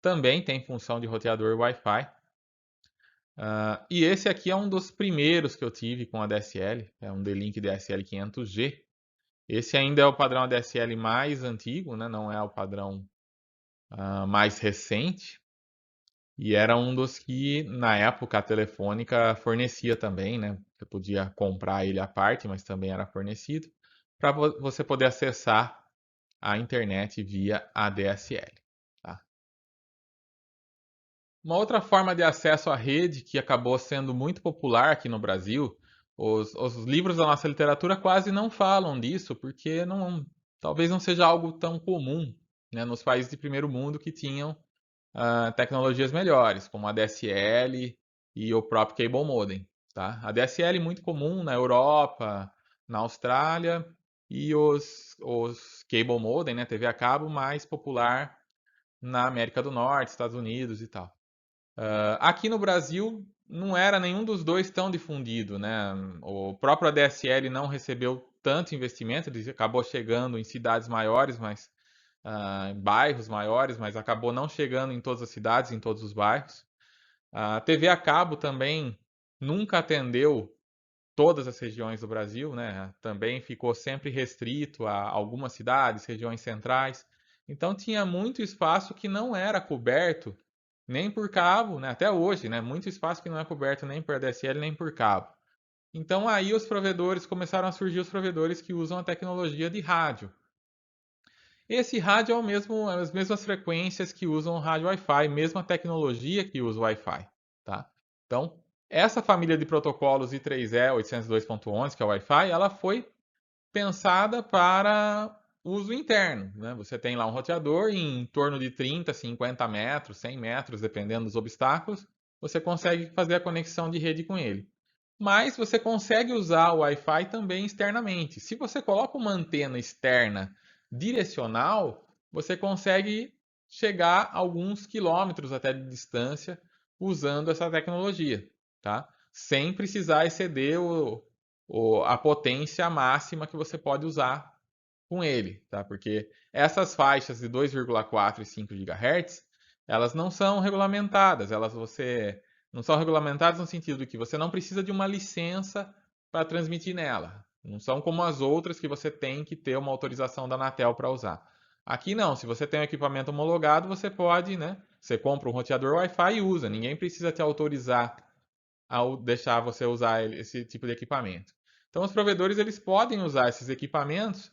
Também tem função de roteador Wi-Fi. E esse aqui é um dos primeiros que eu tive com ADSL, é um D-Link DSL 500G. Esse ainda é o padrão ADSL mais antigo, né? Não é o padrão mais recente. E era um dos que, na época, a Telefônica fornecia também, né? Você podia comprar ele à parte, mas também era fornecido, para você poder acessar a internet via ADSL. Tá? Uma outra forma de acesso à rede que acabou sendo muito popular aqui no Brasil, os livros da nossa literatura quase não falam disso, porque talvez não seja algo tão comum, né, nos países de primeiro mundo que tinham tecnologias melhores, como a DSL e o próprio Cable Modem. Tá? A DSL é muito comum na Europa, na Austrália, e os Cable Modem, né, TV a cabo, mais popular na América do Norte, Estados Unidos e tal. Aqui no Brasil não era nenhum dos dois tão difundido, né? O próprio ADSL não recebeu tanto investimento, ele acabou chegando em cidades maiores, mas em bairros maiores, mas acabou não chegando em todas as cidades, em todos os bairros. A TV a cabo também nunca atendeu todas as regiões do Brasil, né? Também ficou sempre restrito a algumas cidades, regiões centrais. Então tinha muito espaço que não era coberto nem por cabo, né? Até hoje, né? Muito espaço que não é coberto nem por ADSL nem por cabo. Então aí os provedores começaram a surgir os provedores que usam a tecnologia de rádio. Esse rádio é as mesmas frequências que usam o rádio Wi-Fi, mesma tecnologia que usa o Wi-Fi, tá? Então, essa família de protocolos I3E 802.11, que é o Wi-Fi, ela foi pensada para uso interno, né? Você tem lá um roteador em torno de 30, 50 metros, 100 metros, dependendo dos obstáculos, você consegue fazer a conexão de rede com ele. Mas você consegue usar o Wi-Fi também externamente. Se você coloca uma antena externa direcional, você consegue chegar a alguns quilômetros até de distância usando essa tecnologia, tá? Sem precisar exceder a potência máxima que você pode usar com ele, tá? Porque essas faixas de 2,4 e 5 GHz, elas não são regulamentadas, você não são regulamentadas no sentido de que você não precisa de uma licença para transmitir nela. Não são como as outras que você tem que ter uma autorização da Anatel para usar. Aqui não, se você tem um equipamento homologado, você pode, né? Você compra um roteador Wi-Fi e usa. Ninguém precisa te autorizar ao deixar você usar esse tipo de equipamento. Então, os provedores eles podem usar esses equipamentos,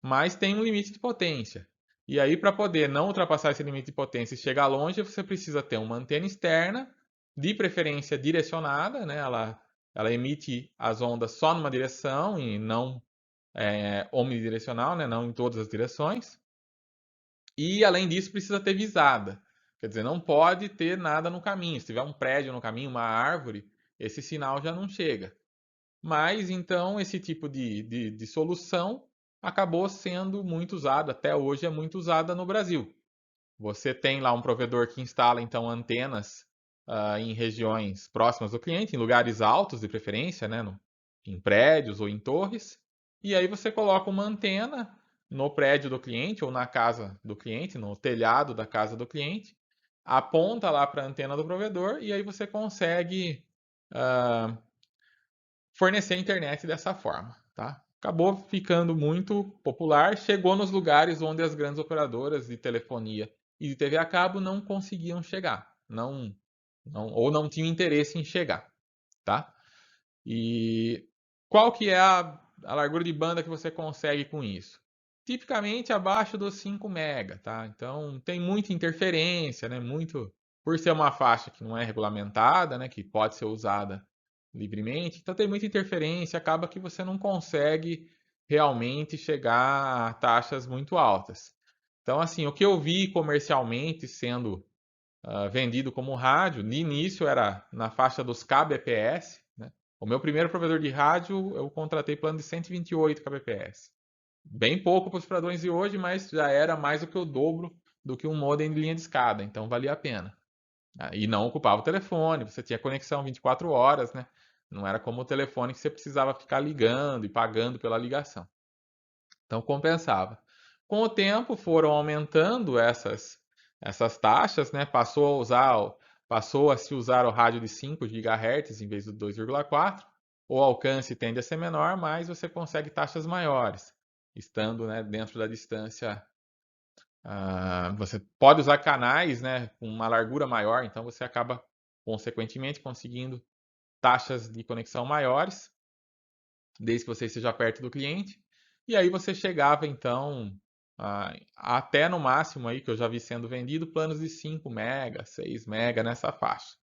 mas tem um limite de potência. E aí, para poder não ultrapassar esse limite de potência e chegar longe, você precisa ter uma antena externa, de preferência direcionada, né? Ela emite as ondas só numa direção e não omnidirecional, né? Não em todas as direções. E, além disso, precisa ter visada. Quer dizer, não pode ter nada no caminho. Se tiver um prédio no caminho, uma árvore, esse sinal já não chega. Mas, então, esse tipo de solução acabou sendo muito usada, até hoje é muito usada no Brasil. Você tem lá um provedor que instala, então, antenas em regiões próximas do cliente, em lugares altos de preferência, né, em prédios ou em torres. E aí você coloca uma antena no prédio do cliente ou na casa do cliente, no telhado da casa do cliente, aponta lá para a antena do provedor e aí você consegue ah, fornecer internet dessa forma, tá? Acabou ficando muito popular, chegou nos lugares onde as grandes operadoras de telefonia e de TV a cabo não conseguiam chegar, ou não tinham interesse em chegar, tá? E qual que é a largura de banda que você consegue com isso? Tipicamente abaixo dos 5 MB, tá? Então tem muita interferência, né? Por ser uma faixa que não é regulamentada, né? Que pode ser usada livremente, então tem muita interferência, acaba que você não consegue realmente chegar a taxas muito altas. Então, assim, o que eu vi comercialmente sendo vendido como rádio, de início era na faixa dos kbps, né? O meu primeiro provedor de rádio, eu contratei plano de 128 kbps. Bem pouco para os padrões de hoje, mas já era mais do que o dobro do que um modem de linha de escada, então valia a pena. E não ocupava o telefone, você tinha conexão 24 horas, né? Não era como o telefone que você precisava ficar ligando e pagando pela ligação. Então compensava. Com o tempo foram aumentando essas taxas, né? Passou a se usar o rádio de 5 GHz em vez do 2,4. O alcance tende a ser menor, mas você consegue taxas maiores, estando, né, dentro da distância. Você pode usar canais, né, com uma largura maior, então você acaba consequentemente conseguindo taxas de conexão maiores, desde que você esteja perto do cliente. E aí você chegava então até no máximo aí que eu já vi sendo vendido planos de 5 mega, 6 mega nessa faixa.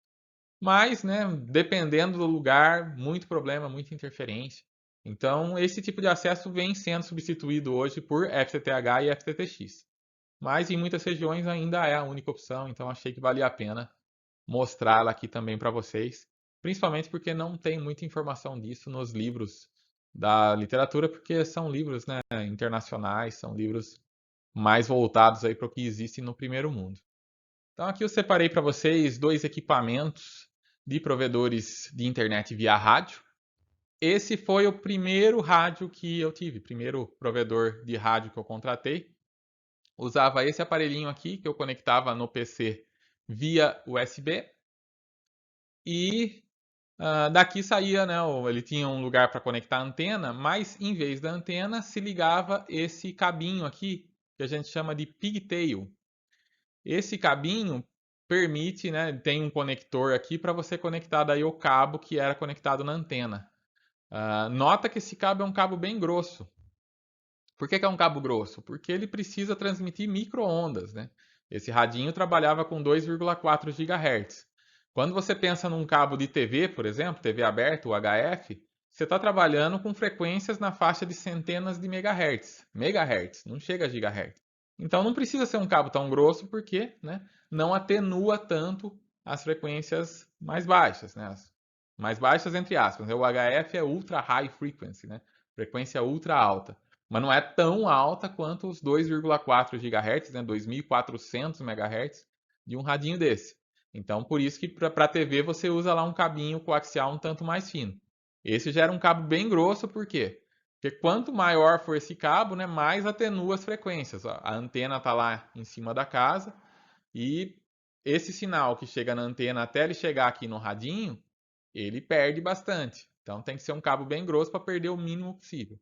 Mas, né, dependendo do lugar, muito problema, muita interferência. Então, esse tipo de acesso vem sendo substituído hoje por FTTH e FTTX. Mas em muitas regiões ainda é a única opção, então achei que valia a pena mostrá-la aqui também para vocês, principalmente porque não tem muita informação disso nos livros da literatura, porque são livros, né, internacionais, são livros mais voltados aí para o que existe no primeiro mundo. Então aqui eu separei para vocês dois equipamentos de provedores de internet via rádio. Esse foi o primeiro rádio que eu tive, primeiro provedor de rádio que eu contratei. Usava esse aparelhinho aqui que eu conectava no PC via USB e daqui saía, né? Ele tinha um lugar para conectar a antena, mas em vez da antena se ligava esse cabinho aqui que a gente chama de pigtail. Esse cabinho permite, né? Tem um conector aqui para você conectar daí o cabo que era conectado na antena. Nota que esse cabo é um cabo bem grosso. Por que é um cabo grosso? Porque ele precisa transmitir micro-ondas, né? Esse radinho trabalhava com 2,4 GHz. Quando você pensa num cabo de TV, por exemplo, TV aberta, o HF, você está trabalhando com frequências na faixa de centenas de megahertz. Megahertz, não chega a gigahertz. Então não precisa ser um cabo tão grosso porque, né, não atenua tanto as frequências mais baixas, né? As mais baixas entre aspas. O HF é Ultra High Frequency, né? Frequência ultra alta, mas não é tão alta quanto os 2,4 GHz, né, 2.400 MHz de um radinho desse. Então, por isso que para a TV você usa lá um cabinho coaxial um tanto mais fino. Esse já era um cabo bem grosso, por quê? Porque quanto maior for esse cabo, né, mais atenua as frequências. A antena está lá em cima da casa e esse sinal que chega na antena até ele chegar aqui no radinho, ele perde bastante. Então tem que ser um cabo bem grosso para perder o mínimo possível.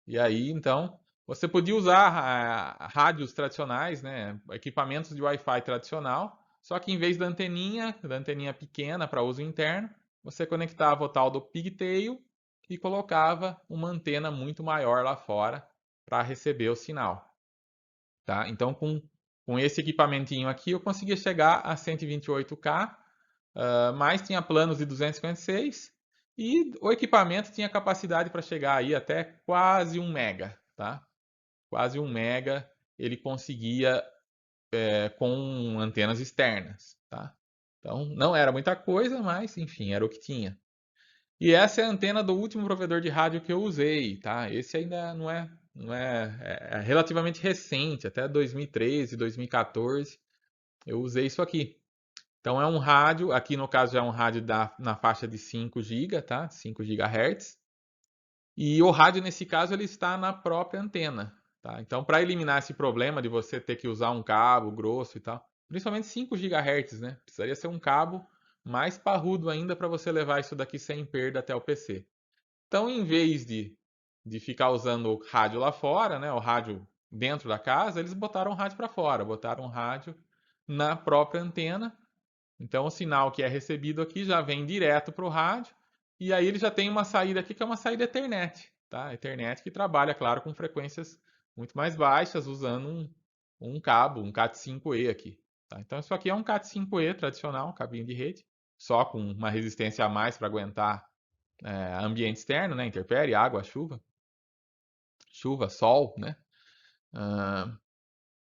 E aí, então, você podia usar rádios tradicionais, né, equipamentos de Wi-Fi tradicional, só que em vez da anteninha pequena para uso interno, você conectava o tal do pigtail e colocava uma antena muito maior lá fora para receber o sinal. Tá? Então, com esse equipamentinho aqui, eu conseguia chegar a 128K, mas tinha planos de 256 e o equipamento tinha capacidade para chegar aí até quase 1 mega, tá? Quase 1 mega ele conseguia com antenas externas, tá? Então não era muita coisa, mas enfim, era o que tinha. E essa é a antena do último provedor de rádio que eu usei, tá? Esse ainda não é relativamente recente, até 2013, 2014 eu usei isso aqui. Então é um rádio, aqui no caso já é um rádio na faixa de 5 GB, tá? 5 GHz. E o rádio nesse caso ele está na própria antena, tá? Então para eliminar esse problema de você ter que usar um cabo grosso e tal, principalmente 5 GHz, né? Precisaria ser um cabo mais parrudo ainda para você levar isso daqui sem perda até o PC. Então em vez de ficar usando o rádio lá fora, né? O rádio dentro da casa, eles botaram o rádio para fora, botaram o rádio na própria antena. Então o sinal que é recebido aqui já vem direto para o rádio e aí ele já tem uma saída aqui que é uma saída Ethernet, tá? Ethernet que trabalha, claro, com frequências muito mais baixas usando um cabo, um Cat5e aqui. Tá? Então isso aqui é um Cat5e tradicional, um cabinho de rede, só com uma resistência a mais para aguentar ambiente externo, né? Intempérie, água, chuva. chuva, sol, né?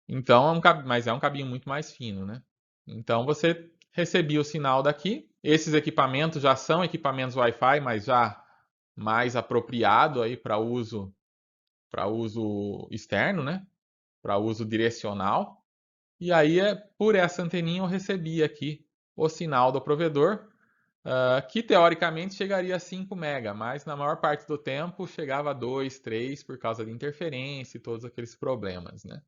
Então, mas é um cabinho muito mais fino, né? Então, você recebia o sinal daqui. Esses equipamentos já são equipamentos Wi-Fi, mas já mais apropriado aí para uso externo, né? Para uso direcional. E aí, por essa anteninha, eu recebia aqui o sinal do provedor, que teoricamente chegaria a 5 MB, mas na maior parte do tempo chegava a 2, 3 por causa de interferência e todos aqueles problemas, né?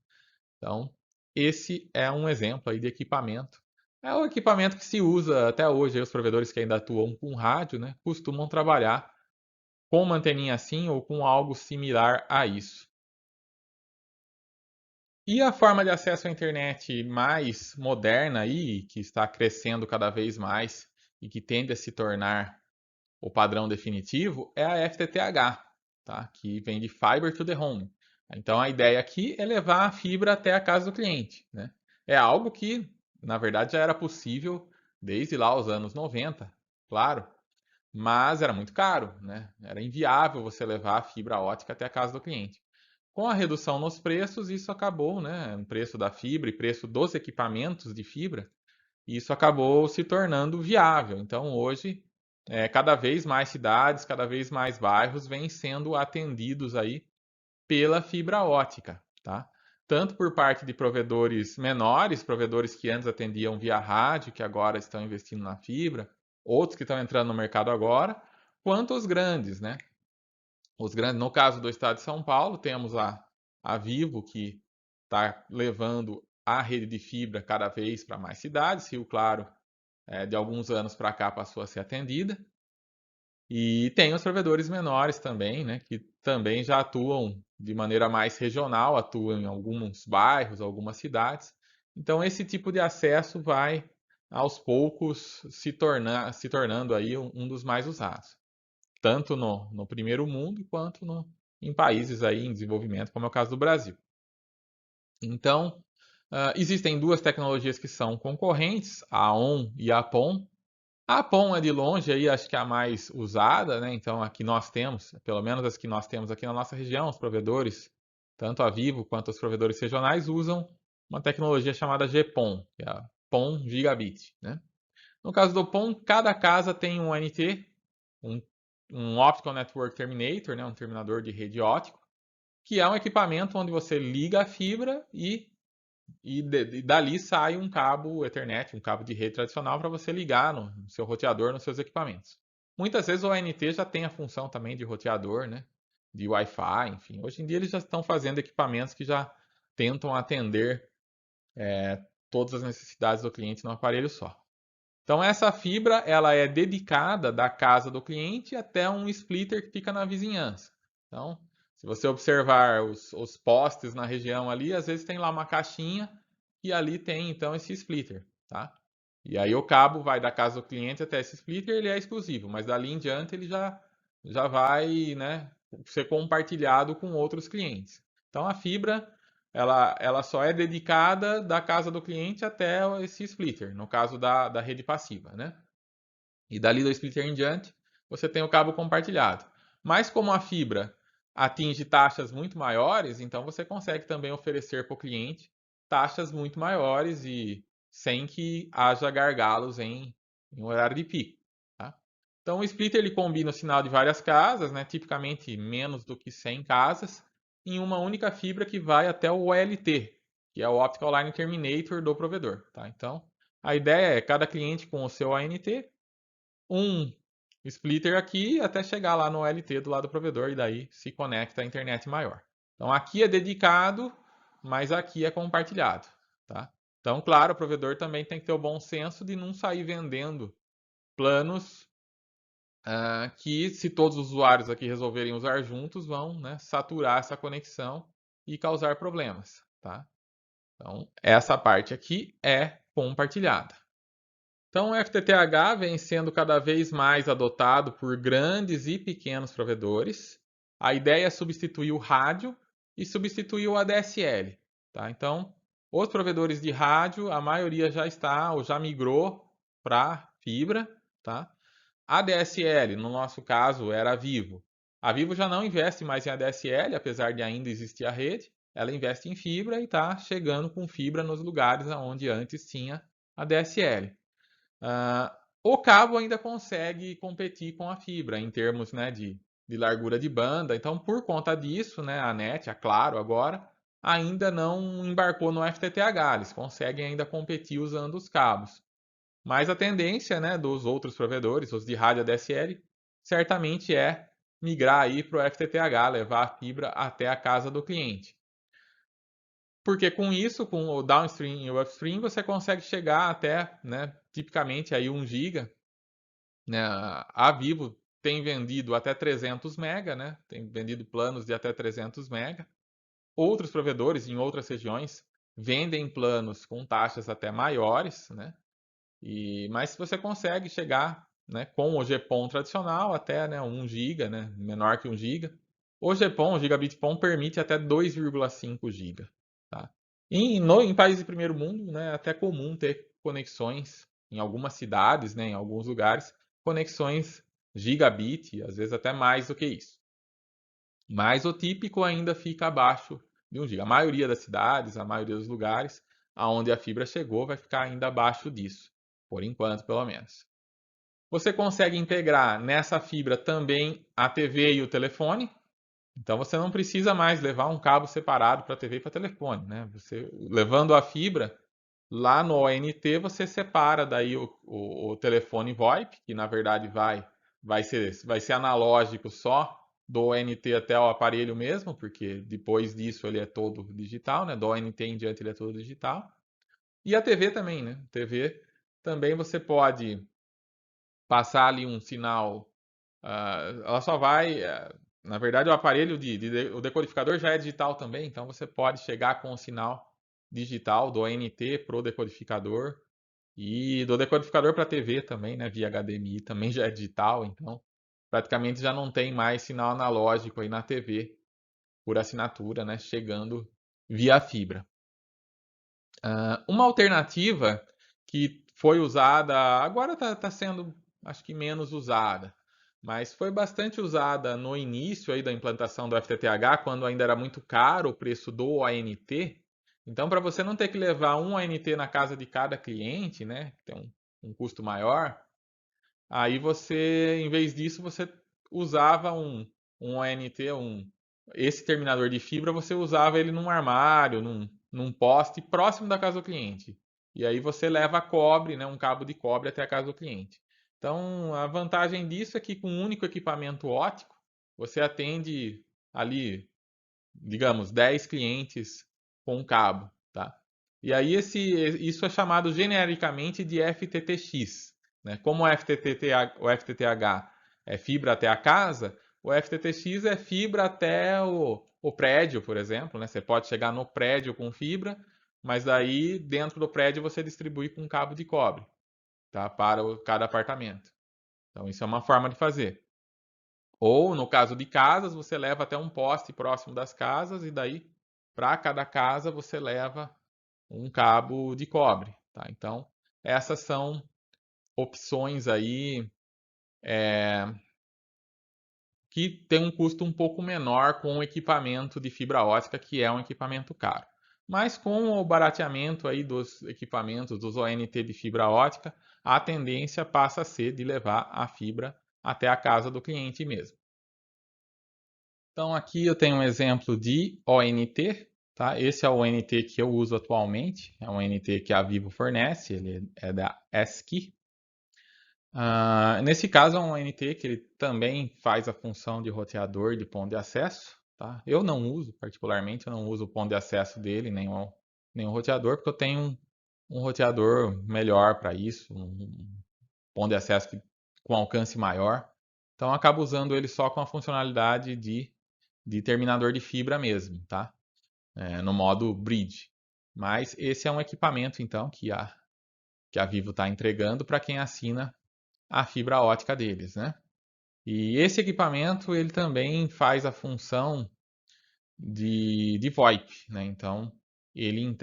Então, esse é um exemplo aí de equipamento. É o equipamento que se usa até hoje, aí os provedores que ainda atuam com rádio, né, costumam trabalhar com uma anteninha assim ou com algo similar a isso. E a forma de acesso à internet mais moderna aí, que está crescendo cada vez mais e que tende a se tornar o padrão definitivo, é a FTTH, tá? Que vem de Fiber to the Home. Então a ideia aqui é levar a fibra até a casa do cliente, né? É algo que, na verdade, já era possível desde lá os anos 90, claro, mas era muito caro, né? Era inviável você levar a fibra ótica até a casa do cliente. Com a redução nos preços, isso acabou, né? O preço da fibra e preço dos equipamentos de fibra, isso acabou se tornando viável. Então, hoje, cada vez mais cidades, cada vez mais bairros vêm sendo atendidos aí pela fibra ótica, tá? Tanto por parte de provedores menores, provedores que antes atendiam via rádio, que agora estão investindo na fibra, outros que estão entrando no mercado agora, quanto os grandes, né? Os grandes, no caso do estado de São Paulo, temos a Vivo, que está levando a rede de fibra cada vez para mais cidades. Rio Claro, de alguns anos para cá, passou a ser atendida. E tem os provedores menores também, né, que também já atuam de maneira mais regional, atuam em alguns bairros, algumas cidades. Então, esse tipo de acesso vai, aos poucos, se tornando aí um dos mais usados, tanto no primeiro mundo quanto em países aí em desenvolvimento, como é o caso do Brasil. Então, existem duas tecnologias que são concorrentes, a ON e a PON. A PON é de longe aí, acho que é a mais usada, né? Então aqui nós temos, pelo menos as que nós temos aqui na nossa região, os provedores, tanto a Vivo quanto os provedores regionais, usam uma tecnologia chamada GPON, que é a PON Gigabit, né? No caso do PON, cada casa tem um ONT, um, um Optical Network Terminator, né? Um terminador de rede óptico, que é um equipamento onde você liga a fibra e dali sai um cabo Ethernet, um cabo de rede tradicional para você ligar no seu roteador nos seus equipamentos. Muitas vezes o ONT já tem a função também de roteador, né? De Wi-Fi, enfim. Hoje em dia eles já estão fazendo equipamentos que já tentam atender todas as necessidades do cliente no aparelho só. Então essa fibra ela é dedicada da casa do cliente até um splitter que fica na vizinhança. Então, se você observar os postes na região ali, às vezes tem lá uma caixinha e ali tem então esse splitter, tá? E aí o cabo vai da casa do cliente até esse splitter, ele é exclusivo, mas dali em diante ele já vai, né, ser compartilhado com outros clientes. Então a fibra ela só é dedicada da casa do cliente até esse splitter, no caso da rede passiva, né? E dali do splitter em diante, você tem o cabo compartilhado. Mas como a fibra atinge taxas muito maiores, então você consegue também oferecer para o cliente taxas muito maiores e sem que haja gargalos em horário de pico, tá? Então o splitter ele combina o sinal de várias casas, né? Tipicamente menos do que 100 casas, em uma única fibra que vai até o OLT, que é o Optical Line Terminator do provedor, tá? Então, a ideia é cada cliente com o seu ANT, um splitter aqui até chegar lá no OLT do lado do provedor e daí se conecta à internet maior. Então, aqui é dedicado, mas aqui é compartilhado, tá? Então, claro, o provedor também tem que ter o bom senso de não sair vendendo planos que, se todos os usuários aqui resolverem usar juntos, vão, né, saturar essa conexão e causar problemas, tá? Então, essa parte aqui é compartilhada. Então, o FTTH vem sendo cada vez mais adotado por grandes e pequenos provedores. A ideia é substituir o rádio e substituir o ADSL, tá? Então, os provedores de rádio, a maioria já está ou já migrou para fibra, tá? ADSL, no nosso caso, era Vivo. A Vivo já não investe mais em ADSL, apesar de ainda existir a rede. Ela investe em fibra e está chegando com fibra nos lugares onde antes tinha ADSL. O cabo ainda consegue competir com a fibra em termos, né, de largura de banda. Então, por conta disso, né, a NET, a Claro agora, ainda não embarcou no FTTH. Eles conseguem ainda competir usando os cabos. Mas a tendência, né, dos outros provedores, os de rádio ADSL, certamente é migrar aí para o FTTH, levar a fibra até a casa do cliente. Porque com isso, com o downstream e o upstream, você consegue chegar até, né, tipicamente aí 1 GB, né? A Vivo tem vendido até 300 MB, né? Tem vendido planos de até 300 MB. Outros provedores em outras regiões vendem planos com taxas até maiores, né? Mas você consegue chegar, né, com o GPON tradicional até, né, 1 GB, né, menor que 1 GB. O GPON, o Gigabit PON, permite até 2,5 GB. Tá? Em países de primeiro mundo, né, é até comum ter conexões em algumas cidades, né, em alguns lugares, conexões gigabit, às vezes até mais do que isso. Mas o típico ainda fica abaixo de 1 GB. A maioria das cidades, a maioria dos lugares, aonde a fibra chegou, vai ficar ainda abaixo disso, por enquanto, pelo menos. Você consegue integrar nessa fibra também a TV e o telefone. Então você não precisa mais levar um cabo separado para TV e para telefone, né? Você levando a fibra lá no ONT, você separa daí o telefone VoIP, que na verdade vai ser analógico só do ONT até o aparelho mesmo, porque depois disso ele é todo digital, né? Do ONT em diante ele é todo digital. E a TV também, né? TV também você pode passar ali um sinal. Ela só vai. Na verdade, o aparelho o decodificador já é digital também, então você pode chegar com o sinal digital do ONT pro decodificador e do decodificador para TV também, né? Via HDMI também já é digital, então praticamente já não tem mais sinal analógico aí na TV por assinatura, né? Chegando via fibra. Uma alternativa que foi usada, agora está sendo, acho que menos usada, mas foi bastante usada no início aí da implantação do FTTH, quando ainda era muito caro o preço do ONT. Então, para você não ter que levar um ONT na casa de cada cliente, né, que tem um custo maior, aí você, em vez disso, você usava um ONT, esse terminador de fibra, você usava ele num armário, num poste próximo da casa do cliente. E aí você leva cobre, né, um cabo de cobre até a casa do cliente. Então, a vantagem disso é que com um único equipamento óptico, você atende ali, digamos, 10 clientes com um cabo, tá? E aí isso é chamado genericamente de FTTX, né? Como o FTTH é fibra até a casa, o FTTX é fibra até o prédio, por exemplo, né? Você pode chegar no prédio com fibra, mas daí dentro do prédio você distribui com um cabo de cobre, tá? Para cada apartamento. Então isso é uma forma de fazer. Ou, no caso de casas, você leva até um poste próximo das casas e daí, para cada casa, você leva um cabo de cobre, tá? Então, essas são opções aí que tem um custo um pouco menor com o equipamento de fibra ótica, que é um equipamento caro. Mas com o barateamento aí dos equipamentos, dos ONT de fibra ótica, a tendência passa a ser de levar a fibra até a casa do cliente mesmo. Então aqui eu tenho um exemplo de ONT, tá? Esse é o ONT que eu uso atualmente, é um ONT que a Vivo fornece, ele é da ESCI. Nesse caso é um ONT que ele também faz a função de roteador de ponto de acesso, tá? Eu não uso particularmente, eu não uso o ponto de acesso dele, nem o roteador, porque eu tenho um roteador melhor para isso, um ponto de acesso com alcance maior. Então eu acabo usando ele só com a funcionalidade de terminador de fibra mesmo, tá? No modo bridge. Mas esse é um equipamento, então, que a Vivo está entregando para quem assina a fibra ótica deles, né? E esse equipamento, ele também faz a função de VoIP, né? Então, ele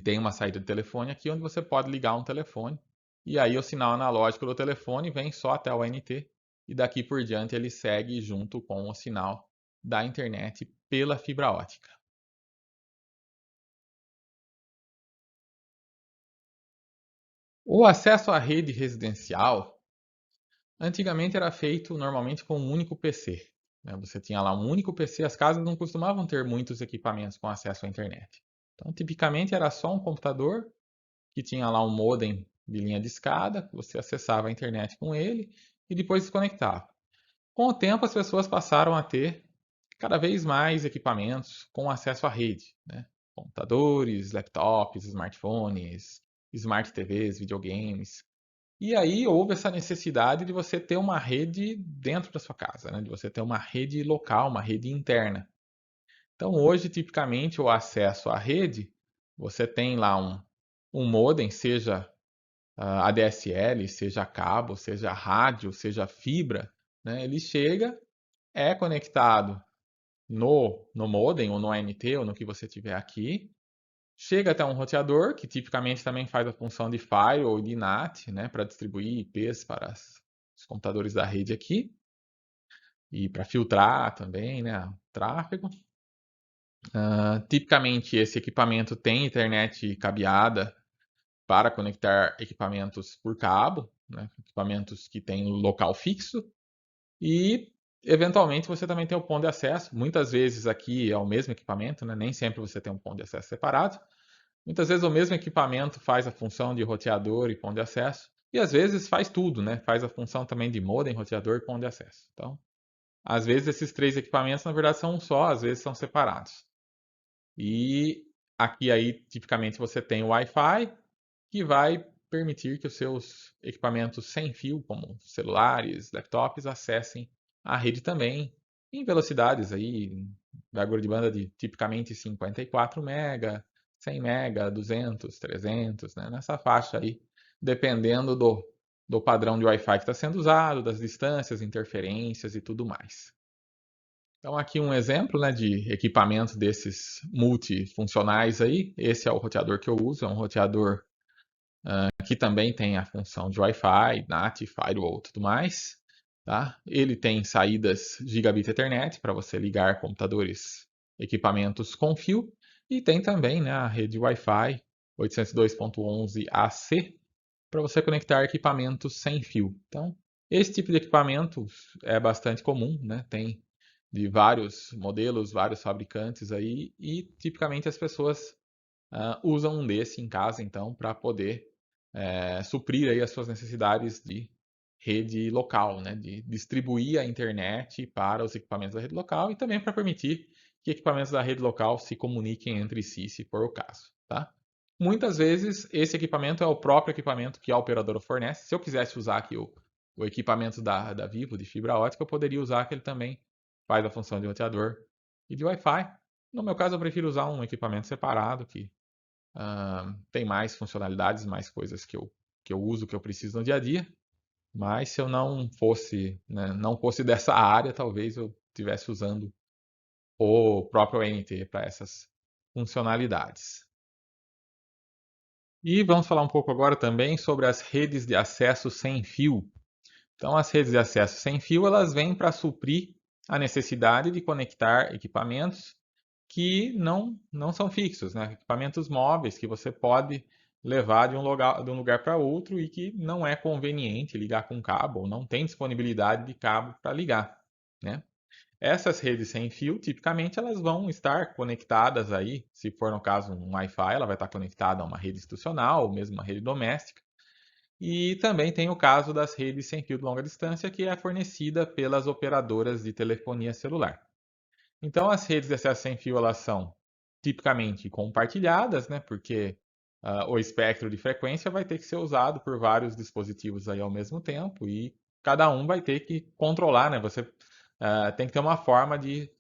tem uma saída de telefone aqui onde você pode ligar um telefone e aí o sinal analógico do telefone vem só até o ONT e daqui por diante ele segue junto com o sinal da internet pela fibra ótica. O acesso à rede residencial antigamente era feito normalmente com um único PC. Né? Você tinha lá um único PC, as casas não costumavam ter muitos equipamentos com acesso à internet. Então, tipicamente era só um computador que tinha lá um modem de linha de escada, você acessava a internet com ele e depois desconectava. Com o tempo, as pessoas passaram a ter cada vez mais equipamentos com acesso à rede, né? Computadores, laptops, smartphones, smart TVs, videogames. E aí houve essa necessidade de você ter uma rede dentro da sua casa, né? De você ter uma rede local, uma rede interna. Então hoje, tipicamente, o acesso à rede, você tem lá um modem, seja ADSL, seja cabo, seja rádio, seja fibra, né? Ele chega, é conectado no modem, ou no ANT, ou no que você tiver aqui, chega até um roteador, que tipicamente também faz a função de Fire ou de NAT, né, para distribuir IPs para os computadores da rede aqui, e para filtrar também, né, o tráfego. Tipicamente esse equipamento tem internet cabeada para conectar equipamentos por cabo, né, equipamentos que têm local fixo, e eventualmente você também tem o ponto de acesso. Muitas vezes aqui é o mesmo equipamento, né, nem sempre você tem um ponto de acesso separado. Muitas vezes o mesmo equipamento faz a função de roteador e ponto de acesso, e às vezes faz tudo, né? Faz a função também de modem, roteador e ponto de acesso. Então, às vezes esses três equipamentos na verdade são um só, às vezes são separados. E aqui aí tipicamente você tem o Wi-Fi, que vai permitir que os seus equipamentos sem fio, como celulares, laptops, acessem a rede também em velocidades aí, largura de banda de tipicamente 54 MB, 100 MB, 200, 300, né? Nessa faixa aí, dependendo do padrão de Wi-Fi que está sendo usado, das distâncias, interferências e tudo mais. Então aqui um exemplo, né, de equipamento desses multifuncionais aí. Esse é o roteador que eu uso, é um roteador que também tem a função de Wi-Fi, NAT, Firewall e tudo mais. Tá? Ele tem saídas Gigabit Ethernet para você ligar computadores, equipamentos com fio. E tem também, né, a rede Wi-Fi 802.11ac para você conectar equipamentos sem fio. Então, esse tipo de equipamento é bastante comum, né? Tem de vários modelos, vários fabricantes aí, e tipicamente as pessoas usam um desse em casa, então, para poder suprir aí as suas necessidades de rede local, né? De distribuir a internet para os equipamentos da rede local e também para permitir que equipamentos da rede local se comuniquem entre si, se for o caso, tá? Muitas vezes esse equipamento é o próprio equipamento que a operadora fornece. Se eu quisesse usar aqui o equipamento da Vivo de fibra ótica, eu poderia usar que ele também faz a função de roteador e de Wi-Fi. No meu caso, eu prefiro usar um equipamento separado que tem mais funcionalidades, mais coisas que eu uso, que eu preciso no dia a dia. Mas se eu não fosse, né, não fosse dessa área, talvez eu estivesse usando o próprio ANT para essas funcionalidades. E vamos falar um pouco agora também sobre as redes de acesso sem fio. Então, as redes de acesso sem fio, elas vêm para suprir a necessidade de conectar equipamentos que não são fixos, né? Equipamentos móveis que você pode levar de um lugar para outro e que não é conveniente ligar com cabo, ou não tem disponibilidade de cabo para ligar, né? Essas redes sem fio, tipicamente, elas vão estar conectadas aí, se for no caso um Wi-Fi, ela vai estar conectada a uma rede institucional, ou mesmo uma rede doméstica. E também tem o caso das redes sem fio de longa distância, que é fornecida pelas operadoras de telefonia celular. Então, as redes de acesso sem fio, elas são tipicamente compartilhadas, né? Porque o espectro de frequência vai ter que ser usado por vários dispositivos aí ao mesmo tempo e cada um vai ter que controlar, né? Você tem que ter uma forma de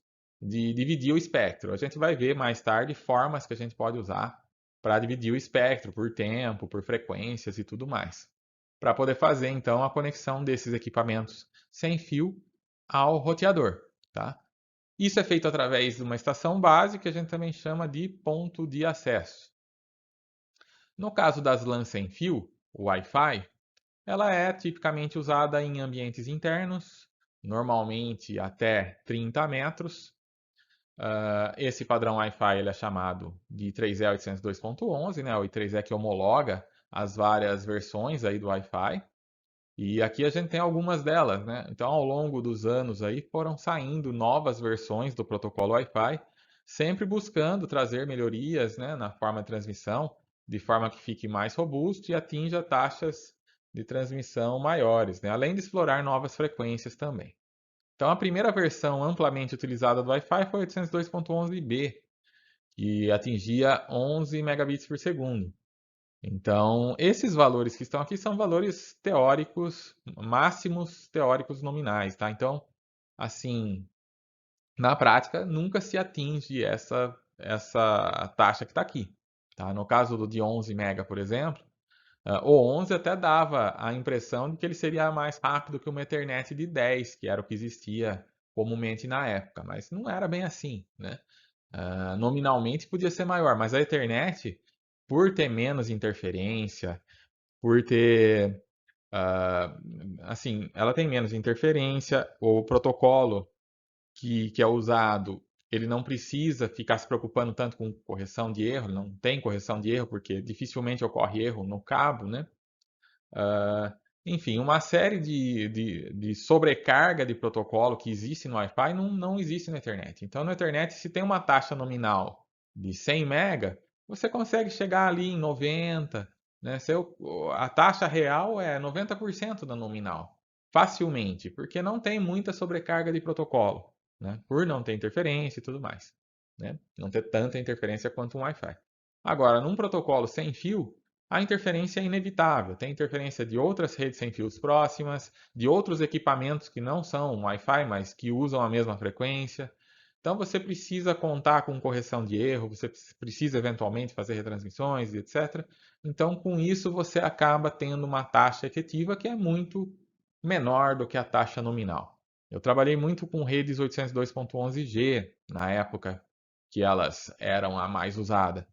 dividir o espectro. A gente vai ver mais tarde formas que a gente pode usar para dividir o espectro por tempo, por frequências e tudo mais. Para poder fazer, então, a conexão desses equipamentos sem fio ao roteador, tá? Isso é feito através de uma estação base que a gente também chama de ponto de acesso. No caso das LAN sem fio, o Wi-Fi, ela é tipicamente usada em ambientes internos, normalmente até 30 metros. Esse padrão Wi-Fi ele é chamado de 3E 802.11, né? O I3E que homologa as várias versões aí do Wi-Fi. E aqui a gente tem algumas delas, né? Então, ao longo dos anos aí foram saindo novas versões do protocolo Wi-Fi, sempre buscando trazer melhorias, né, na forma de transmissão, de forma que fique mais robusto e atinja taxas de transmissão maiores, né? Além de explorar novas frequências também. Então, a primeira versão amplamente utilizada do Wi-Fi foi 802.11b, que atingia 11 megabits por segundo. Então, esses valores que estão aqui são valores teóricos, máximos teóricos nominais, tá? Então, assim, na prática, nunca se atinge essa taxa que está aqui, tá? No caso do de 11 mega, por exemplo, o 11 até dava a impressão de que ele seria mais rápido que uma Ethernet de 10, que era o que existia comumente na época, mas não era bem assim, né? Nominalmente podia ser maior, mas a Ethernet, por ter menos interferência, por ter, ah, assim, ela tem menos interferência, o protocolo que é usado, ele não precisa ficar se preocupando tanto com correção de erro, não tem correção de erro, porque dificilmente ocorre erro no cabo, né? Ah, enfim, uma série de sobrecarga de protocolo que existe no Wi-Fi não existe na Ethernet. Então, na Ethernet, se tem uma taxa nominal de 100 mega, você consegue chegar ali em 90, né? A taxa real é 90% da nominal, facilmente, porque não tem muita sobrecarga de protocolo, né? Por não ter interferência e tudo mais, né? Não ter tanta interferência quanto um Wi-Fi. Agora, num protocolo sem fio, a interferência é inevitável. Tem interferência de outras redes sem fios próximas, de outros equipamentos que não são Wi-Fi, mas que usam a mesma frequência. Então você precisa contar com correção de erro, você precisa eventualmente fazer retransmissões, etc. Então, com isso, você acaba tendo uma taxa efetiva que é muito menor do que a taxa nominal. Eu trabalhei muito com redes 802.11g na época que elas eram a mais usada.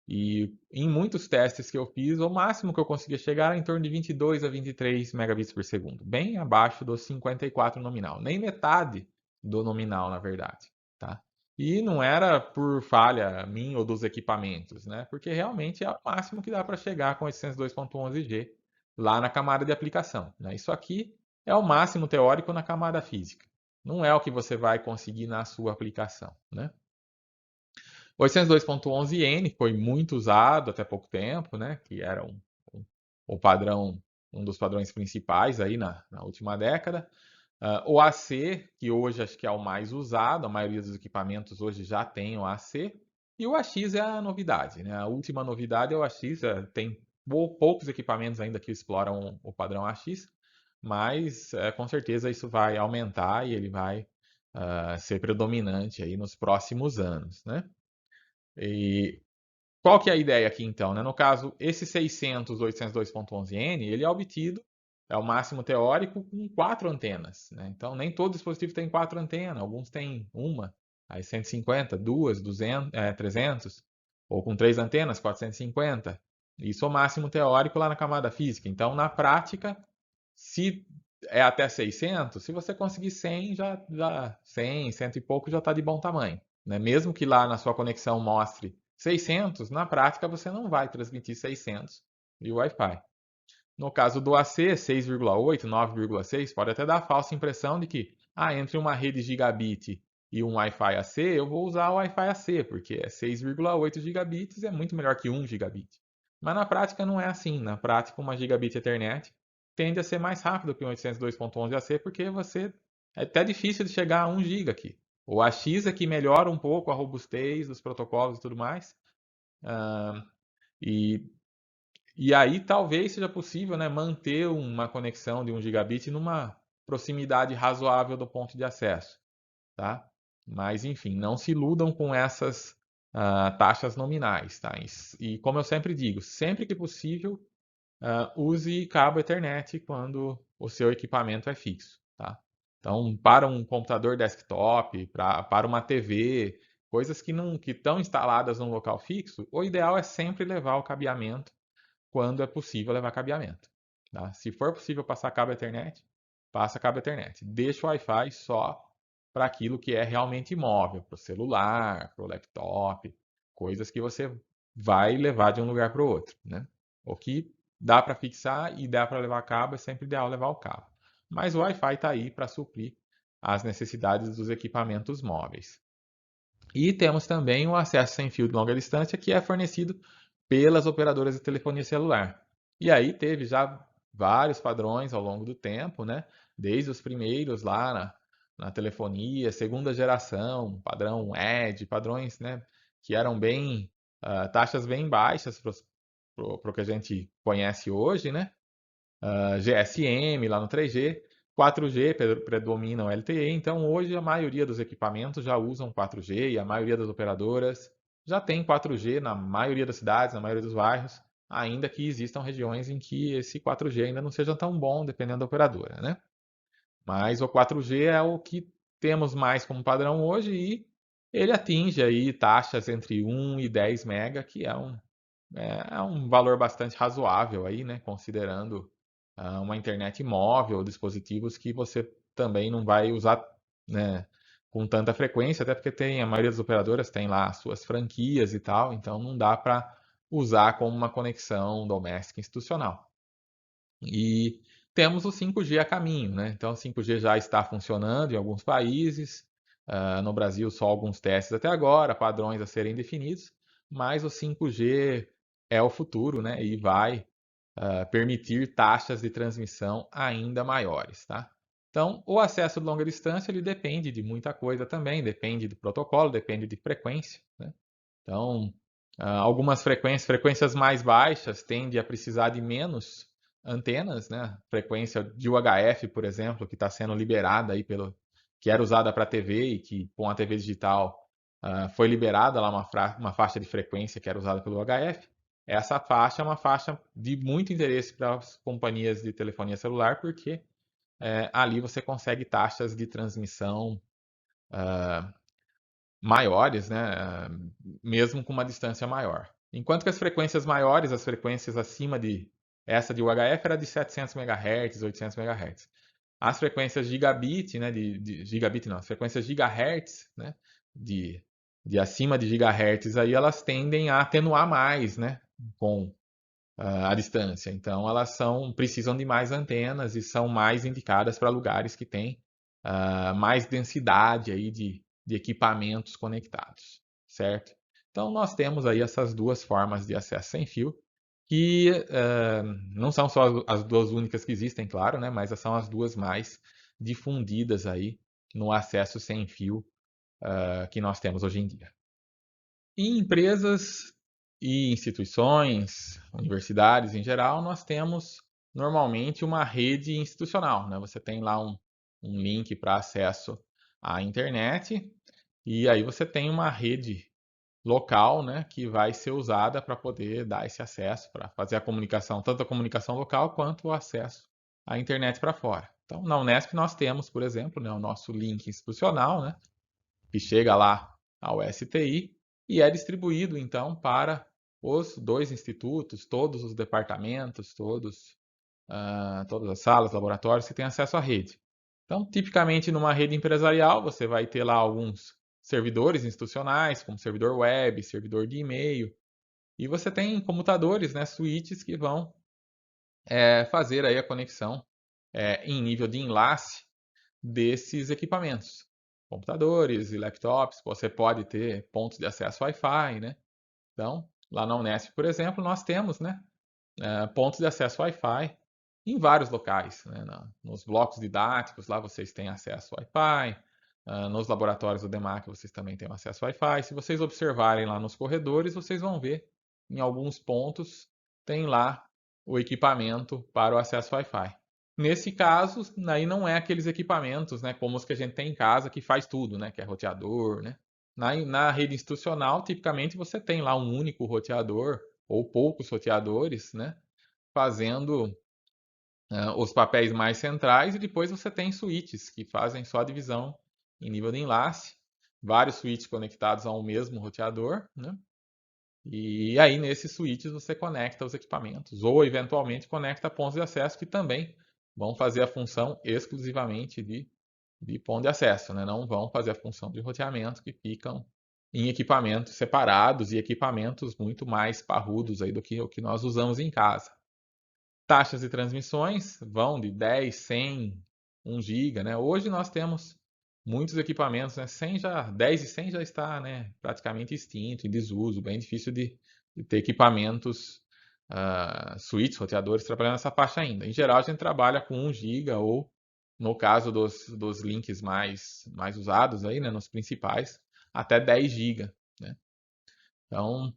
E em muitos testes que eu fiz, o máximo que eu conseguia chegar era em torno de 22 a 23 megabits por segundo, bem abaixo dos 54 nominal, nem metade do nominal, na verdade, tá? E não era por falha minha ou dos equipamentos, né? Porque realmente é o máximo que dá para chegar com 802.11g lá na camada de aplicação, né? Isso aqui é o máximo teórico na camada física. Não é o que você vai conseguir na sua aplicação, né? 802.11n foi muito usado até pouco tempo, né? Que era o padrão, um dos padrões principais aí na última década. O AC, que hoje acho que é o mais usado, a maioria dos equipamentos hoje já tem o AC. E o AX é a novidade, né? A última novidade é o AX. Tem poucos equipamentos ainda que exploram o padrão AX, mas com certeza isso vai aumentar e ele vai ser predominante aí nos próximos anos, né? E qual que é a ideia aqui então, né? No caso, esse 600 802.11n, ele é obtido, é o máximo teórico com 4 antenas, né? Então, nem todo dispositivo tem 4 antenas, alguns têm uma, aí 150, duas, 200, 300, ou com 3 antenas, 450. Isso é o máximo teórico lá na camada física. Então, na prática, se é até 600, se você conseguir 100, já 100, 100 e pouco já está de bom tamanho, né? Mesmo que lá na sua conexão mostre 600, na prática você não vai transmitir 600 via Wi-Fi. No caso do AC, 6,8, 9,6, pode até dar a falsa impressão de que, entre uma rede gigabit e um Wi-Fi AC, eu vou usar o Wi-Fi AC, porque é 6,8 gigabits, é muito melhor que 1 gigabit. Mas na prática não é assim. Na prática, uma gigabit Ethernet tende a ser mais rápido que um 802.11 AC, porque é até difícil de chegar a 1 giga aqui. O AX é que melhora um pouco a robustez dos protocolos e tudo mais. E, e aí talvez seja possível, né, manter uma conexão de 1 gigabit numa proximidade razoável do ponto de acesso, tá? Mas enfim, não se iludam com essas taxas nominais, tá? E como eu sempre digo, sempre que possível, use cabo Ethernet quando o seu equipamento é fixo, tá? Então, para um computador desktop, para uma TV, coisas que não que estão instaladas num local fixo, o ideal é sempre levar o cabeamento quando é possível levar cabeamento, tá? Se for possível passar cabo Ethernet, passa cabo Ethernet. Deixa o Wi-Fi só para aquilo que é realmente móvel, para o celular, para o laptop, coisas que você vai levar de um lugar para o outro, né? O que dá para fixar e dá para levar a cabo, é sempre ideal levar o cabo. Mas o Wi-Fi está aí para suprir as necessidades dos equipamentos móveis. E temos também o acesso sem fio de longa distância, que é fornecido pelas operadoras de telefonia celular. E aí teve já vários padrões ao longo do tempo, né? Desde os primeiros lá na telefonia, segunda geração, padrão ED, padrões, né, que eram bem taxas bem baixas para o que a gente conhece hoje, né? GSM lá no 3G, 4G predomina o LTE, então hoje a maioria dos equipamentos já usam 4G e a maioria das operadoras já tem 4G na maioria das cidades, na maioria dos bairros, ainda que existam regiões em que esse 4G ainda não seja tão bom, dependendo da operadora, né? Mas o 4G é o que temos mais como padrão hoje e ele atinge aí taxas entre 1 e 10 mega, que é um valor bastante razoável aí, né? Considerando uma internet móvel, dispositivos que você também não vai usar, né, com tanta frequência, até porque a maioria das operadoras tem lá as suas franquias e tal, então não dá para usar como uma conexão doméstica institucional. E temos o 5G a caminho, né? Então, o 5G já está funcionando em alguns países, no Brasil só alguns testes até agora, padrões a serem definidos, mas o 5G é o futuro, né? E vai permitir taxas de transmissão ainda maiores, tá? Então, o acesso de longa distância ele depende de muita coisa também, depende do protocolo, depende de frequência, né? Então, algumas frequências mais baixas tendem a precisar de menos antenas, né? Frequência de UHF, por exemplo, que está sendo liberada aí que era usada para TV e que com a TV digital foi liberada lá uma faixa de frequência que era usada pelo UHF. Essa faixa é uma faixa de muito interesse para as companhias de telefonia celular, porque ali você consegue taxas de transmissão maiores, né? Mesmo com uma distância maior. Enquanto que as frequências maiores, as frequências acima de essa de UHF era de 700 MHz, 800 MHz. As frequências gigabit, né, gigabit não, as frequências gigahertz, né, de acima de gigahertz aí elas tendem a atenuar mais, né, com a distância. Então elas precisam de mais antenas e são mais indicadas para lugares que têm mais densidade aí de equipamentos conectados, certo? Então nós temos aí essas duas formas de acesso sem fio, que não são só as duas únicas que existem, claro, né? Mas são as duas mais difundidas aí no acesso sem fio que nós temos hoje em dia. Em empresas e instituições, universidades em geral, nós temos normalmente uma rede institucional, né? Você tem lá um link para acesso à internet e aí você tem uma rede local, né, que vai ser usada para poder dar esse acesso, para fazer a comunicação, tanto a comunicação local quanto o acesso à internet para fora. Então, na Unesp nós temos, por exemplo, né, o nosso link institucional, né, que chega lá ao STI e é distribuído então para os dois institutos, todos os departamentos, todas as salas, laboratórios que têm acesso à rede. Então, tipicamente numa rede empresarial, você vai ter lá alguns servidores institucionais, como servidor web, servidor de e-mail, e você tem computadores, né, switches que vão fazer aí a conexão em nível de enlace desses equipamentos. Computadores e laptops, você pode ter pontos de acesso Wi-Fi, né? Então, lá na Unesp, por exemplo, nós temos, né, pontos de acesso Wi-Fi em vários locais, né? Nos blocos didáticos, lá vocês têm acesso Wi-Fi, nos laboratórios do DEMAC vocês também têm acesso Wi-Fi. Se vocês observarem lá nos corredores, vocês vão ver em alguns pontos tem lá o equipamento para o acesso Wi-Fi. Nesse caso, aí não é aqueles equipamentos, né, como os que a gente tem em casa que faz tudo, né, que é roteador, né? Na rede institucional, tipicamente você tem lá um único roteador ou poucos roteadores, né, fazendo os papéis mais centrais e depois você tem switches que fazem só a divisão em nível de enlace, vários switches conectados ao mesmo roteador, né? E aí nesses switches você conecta os equipamentos ou eventualmente conecta pontos de acesso que também vão fazer a função exclusivamente de ponto de acesso, né? Não vão fazer a função de roteamento, que ficam em equipamentos separados e equipamentos muito mais parrudos aí do que o que nós usamos em casa. Taxas de transmissões vão de 10, 100, 1 GB, né? Hoje nós temos muitos equipamentos, né? 100 já, 10 e 100 já está, né, praticamente extinto, em desuso, bem difícil de ter equipamentos, switches, roteadores trabalhando nessa faixa ainda. Em geral, a gente trabalha com 1 GB ou, no caso dos links mais usados aí, né, nos principais, até 10 GB, né? Então,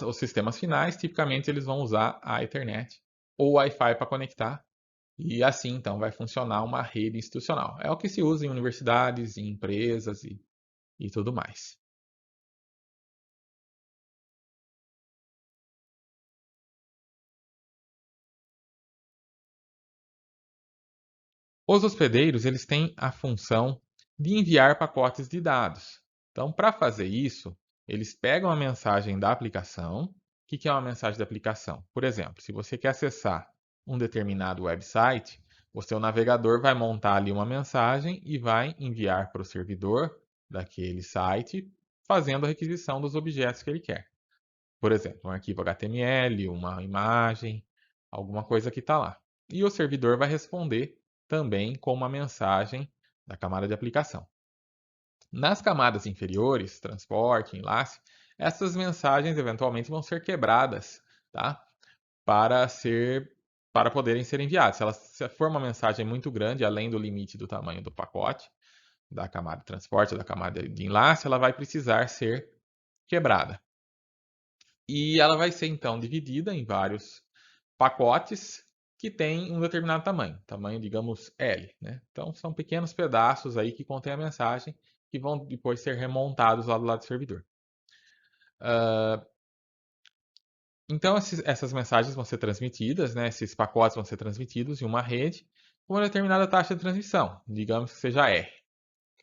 os sistemas finais, tipicamente, eles vão usar a Ethernet ou Wi-Fi para conectar. E assim, então, vai funcionar uma rede institucional. É o que se usa em universidades, em empresas e tudo mais. Os hospedeiros, eles têm a função de enviar pacotes de dados. Então, para fazer isso, eles pegam a mensagem da aplicação. O que é uma mensagem da aplicação? Por exemplo, se você quer acessar um determinado website, o seu navegador vai montar ali uma mensagem e vai enviar para o servidor daquele site, fazendo a requisição dos objetos que ele quer. Por exemplo, um arquivo HTML, uma imagem, alguma coisa que está lá. E o servidor vai responder também com uma mensagem da camada de aplicação. Nas camadas inferiores, transporte, enlace, essas mensagens eventualmente vão ser quebradas, tá? Para poderem ser enviadas. Se for uma mensagem muito grande, além do limite do tamanho do pacote, da camada de transporte, da camada de enlace, ela vai precisar ser quebrada. E ela vai ser então dividida em vários pacotes que têm um determinado tamanho, digamos L, né? Então são pequenos pedaços aí que contêm a mensagem que vão depois ser remontados lá do lado do servidor. Então essas mensagens vão ser transmitidas, né? Esses pacotes vão ser transmitidos em uma rede com uma determinada taxa de transmissão, digamos que seja R,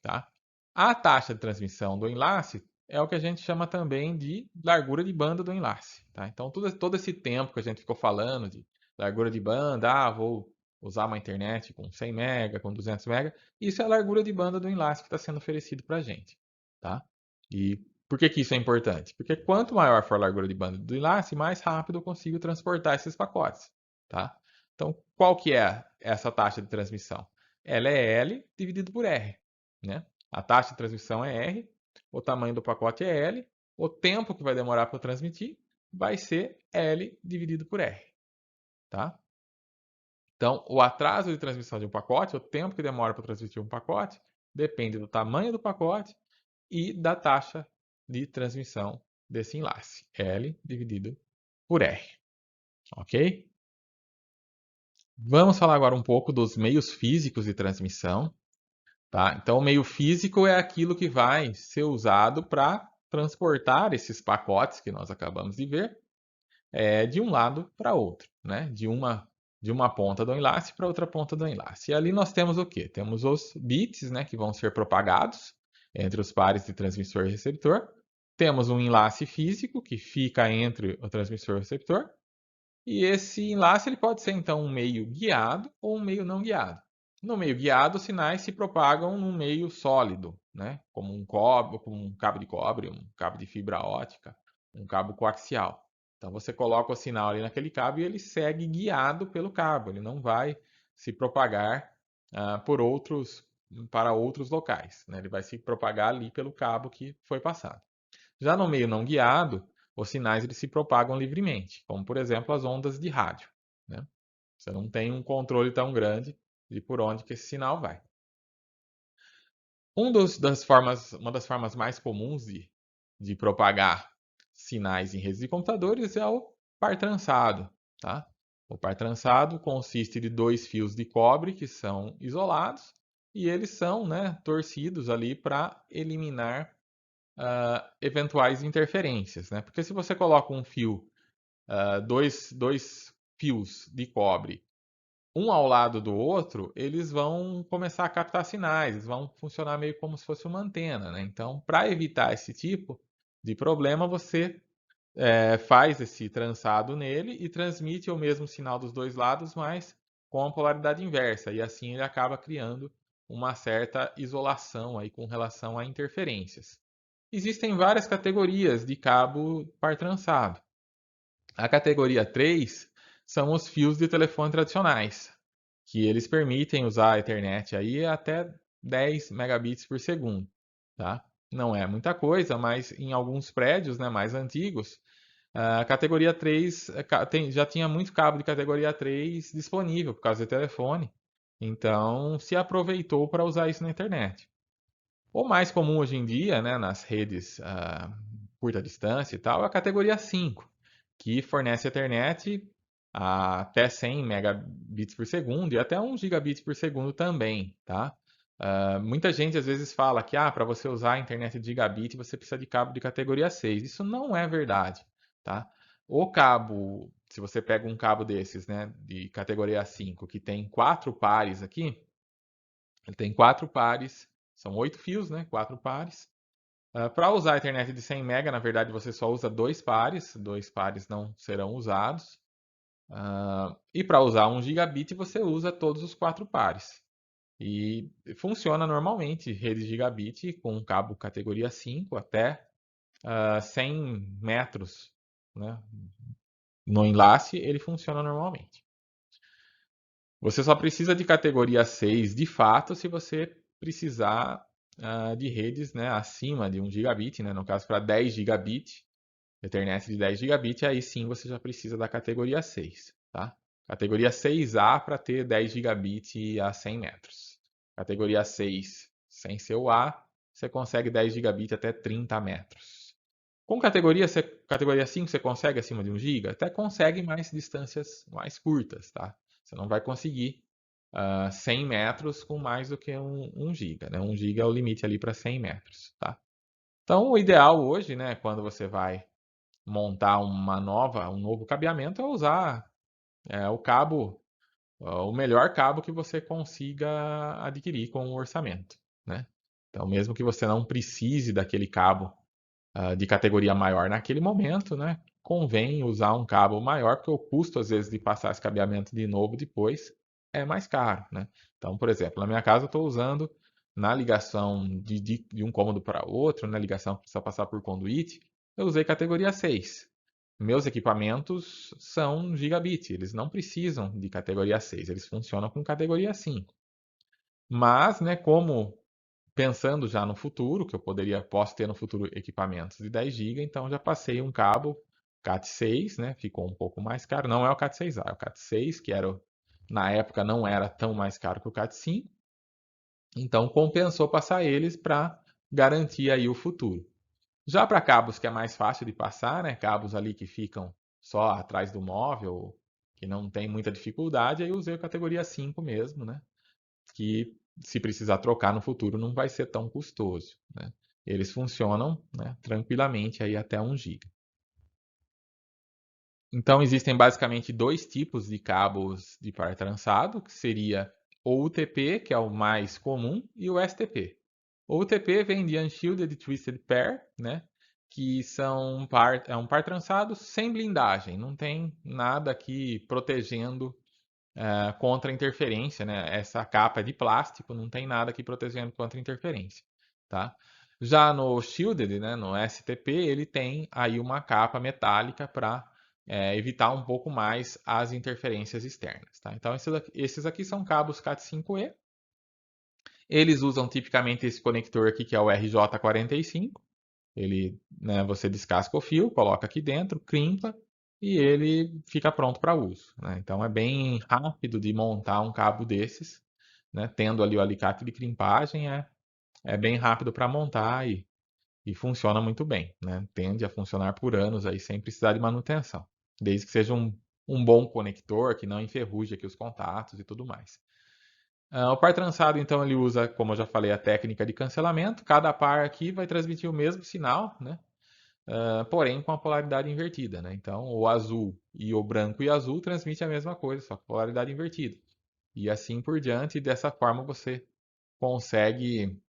tá? A taxa de transmissão do enlace é o que a gente chama também de largura de banda do enlace, tá? Então, todo esse tempo que a gente ficou falando de largura de banda, vou usar uma internet com 100 MB, com 200 MB, isso é a largura de banda do enlace que está sendo oferecido para a gente, tá? E por que que isso é importante? Porque quanto maior for a largura de banda do enlace, mais rápido eu consigo transportar esses pacotes, tá? Então, qual que é essa taxa de transmissão? Ela é L dividido por R, né? A taxa de transmissão é R, o tamanho do pacote é L, o tempo que vai demorar para transmitir vai ser L dividido por R, tá? Então, o atraso de transmissão de um pacote, o tempo que demora para transmitir um pacote, depende do tamanho do pacote e da taxa de transmissão desse enlace, L dividido por R, ok? Vamos falar agora um pouco dos meios físicos de transmissão. Tá? Então, o meio físico é aquilo que vai ser usado para transportar esses pacotes que nós acabamos de ver de um lado para outro, né? De uma ponta do enlace para outra ponta do enlace. E ali nós temos o quê? Temos os bits, né, que vão ser propagados entre os pares de transmissor e receptor. Temos um enlace físico que fica entre o transmissor e o receptor. E esse enlace ele pode ser então um meio guiado ou um meio não guiado. No meio guiado, os sinais se propagam num meio sólido, né? Como um cobre, como um cabo de cobre, um cabo de fibra ótica, um cabo coaxial. Então você coloca o sinal ali naquele cabo e ele segue guiado pelo cabo. Ele não vai se propagar para outros locais, né? Ele vai se propagar ali pelo cabo que foi passado. Já no meio não guiado, os sinais eles se propagam livremente, como por exemplo as ondas de rádio, né? Você não tem um controle tão grande de por onde que esse sinal vai. Uma das formas mais comuns de propagar sinais em redes de computadores é o par trançado, tá? O par trançado consiste de dois fios de cobre que são isolados e eles são, né, torcidos ali para eliminar eventuais interferências, né? Porque se você coloca um fio, dois fios de cobre, um ao lado do outro, eles vão começar a captar sinais, eles vão funcionar meio como se fosse uma antena, né? Então, para evitar esse tipo de problema, você faz esse trançado nele e transmite o mesmo sinal dos dois lados, mas com a polaridade inversa, e assim ele acaba criando uma certa isolação aí com relação a interferências. Existem várias categorias de cabo par trançado. A categoria 3 são os fios de telefone tradicionais, que eles permitem usar a Ethernet aí até 10 megabits por segundo, tá? Não é muita coisa, mas em alguns prédios, né, mais antigos, a categoria 3 já tinha muito cabo de categoria 3 disponível por causa do telefone. Então, se aproveitou para usar isso na internet. O mais comum hoje em dia, né, nas redes curta distância e tal, é a categoria 5, que fornece Ethernet até 100 megabits por segundo e até 1 gigabit por segundo também, tá? Muita gente às vezes fala que para você usar a internet de gigabit você precisa de cabo de categoria 6. Isso não é verdade, tá? O cabo, se você pega um cabo desses, né, de categoria 5, que tem 4 pares aqui, ele tem 4 pares, são 8 fios, né, 4 pares. Para usar a internet de 100 MB, na verdade, você só usa 2 pares não serão usados. E para usar 1 gigabit, você usa todos os 4 pares. E funciona normalmente, rede gigabit, com um cabo categoria 5 até 100 metros, né? No enlace, ele funciona normalmente. Você só precisa de categoria 6 de fato se você precisar de redes, né, acima de 1 gigabit, né? No caso, para 10 gigabit, Ethernet de 10 gigabit, aí sim você já precisa da categoria 6, tá? Categoria 6A para ter 10 gigabit a 100 metros. Categoria 6, sem ser o A, você consegue 10 gigabit até 30 metros. Com categoria 5, você consegue acima de 1 GB? Até consegue mais distâncias mais curtas, tá? Você não vai conseguir 100 metros com mais do que 1 GB, né? 1 GB é o limite ali para 100 metros, tá? Então, o ideal hoje, né, quando você vai montar um novo cabeamento, é usar o cabo, o melhor cabo que você consiga adquirir com o orçamento, né? Então, mesmo que você não precise daquele cabo de categoria maior naquele momento, né? Convém usar um cabo maior, porque o custo, às vezes, de passar esse cabeamento de novo depois é mais caro, né? Então, por exemplo, na minha casa eu estou usando na ligação de um cômodo para outro, na ligação que precisa passar por conduíte, eu usei categoria 6. Meus equipamentos são gigabit, eles não precisam de categoria 6, eles funcionam com categoria 5. Mas, né, como pensando já no futuro, que posso ter no futuro equipamentos de 10 GB, então já passei um cabo Cat6, né? Ficou um pouco mais caro. Não é o Cat6A, é o Cat6, que na época não era tão mais caro que o Cat5. Então compensou passar eles para garantir aí o futuro. Já para cabos que é mais fácil de passar, né? Cabos ali que ficam só atrás do móvel, que não tem muita dificuldade, aí eu usei a categoria 5 mesmo, né? Que se precisar trocar no futuro não vai ser tão custoso, né? Eles funcionam, né, tranquilamente aí até 1 GB. Então existem basicamente dois tipos de cabos de par trançado, que seria o UTP, que é o mais comum, e o STP. O UTP vem de Unshielded Twisted Pair, né? Que é um par trançado sem blindagem, não tem nada aqui protegendo contra interferência, né? Essa capa é de plástico, não tem nada aqui protegendo contra interferência, tá? Já no Shielded, né, no STP, ele tem aí uma capa metálica para evitar um pouco mais as interferências externas, tá? Então esses aqui são cabos Cat5e. Eles usam tipicamente esse conector aqui que é o RJ45. Ele, né, você descasca o fio, coloca aqui dentro, crimpa e ele fica pronto para uso, né? Então é bem rápido de montar um cabo desses, né? Tendo ali o alicate de crimpagem, é bem rápido para montar e funciona muito bem, né? Tende a funcionar por anos aí sem precisar de manutenção, desde que seja um bom conector, que não enferruje aqui os contatos e tudo mais. O par trançado, então, ele usa, como eu já falei, a técnica de cancelamento. Cada par aqui vai transmitir o mesmo sinal, né? Porém com a polaridade invertida, né? Então, o azul e o branco e azul transmitem a mesma coisa, só com polaridade invertida. E assim por diante, e dessa forma você consegue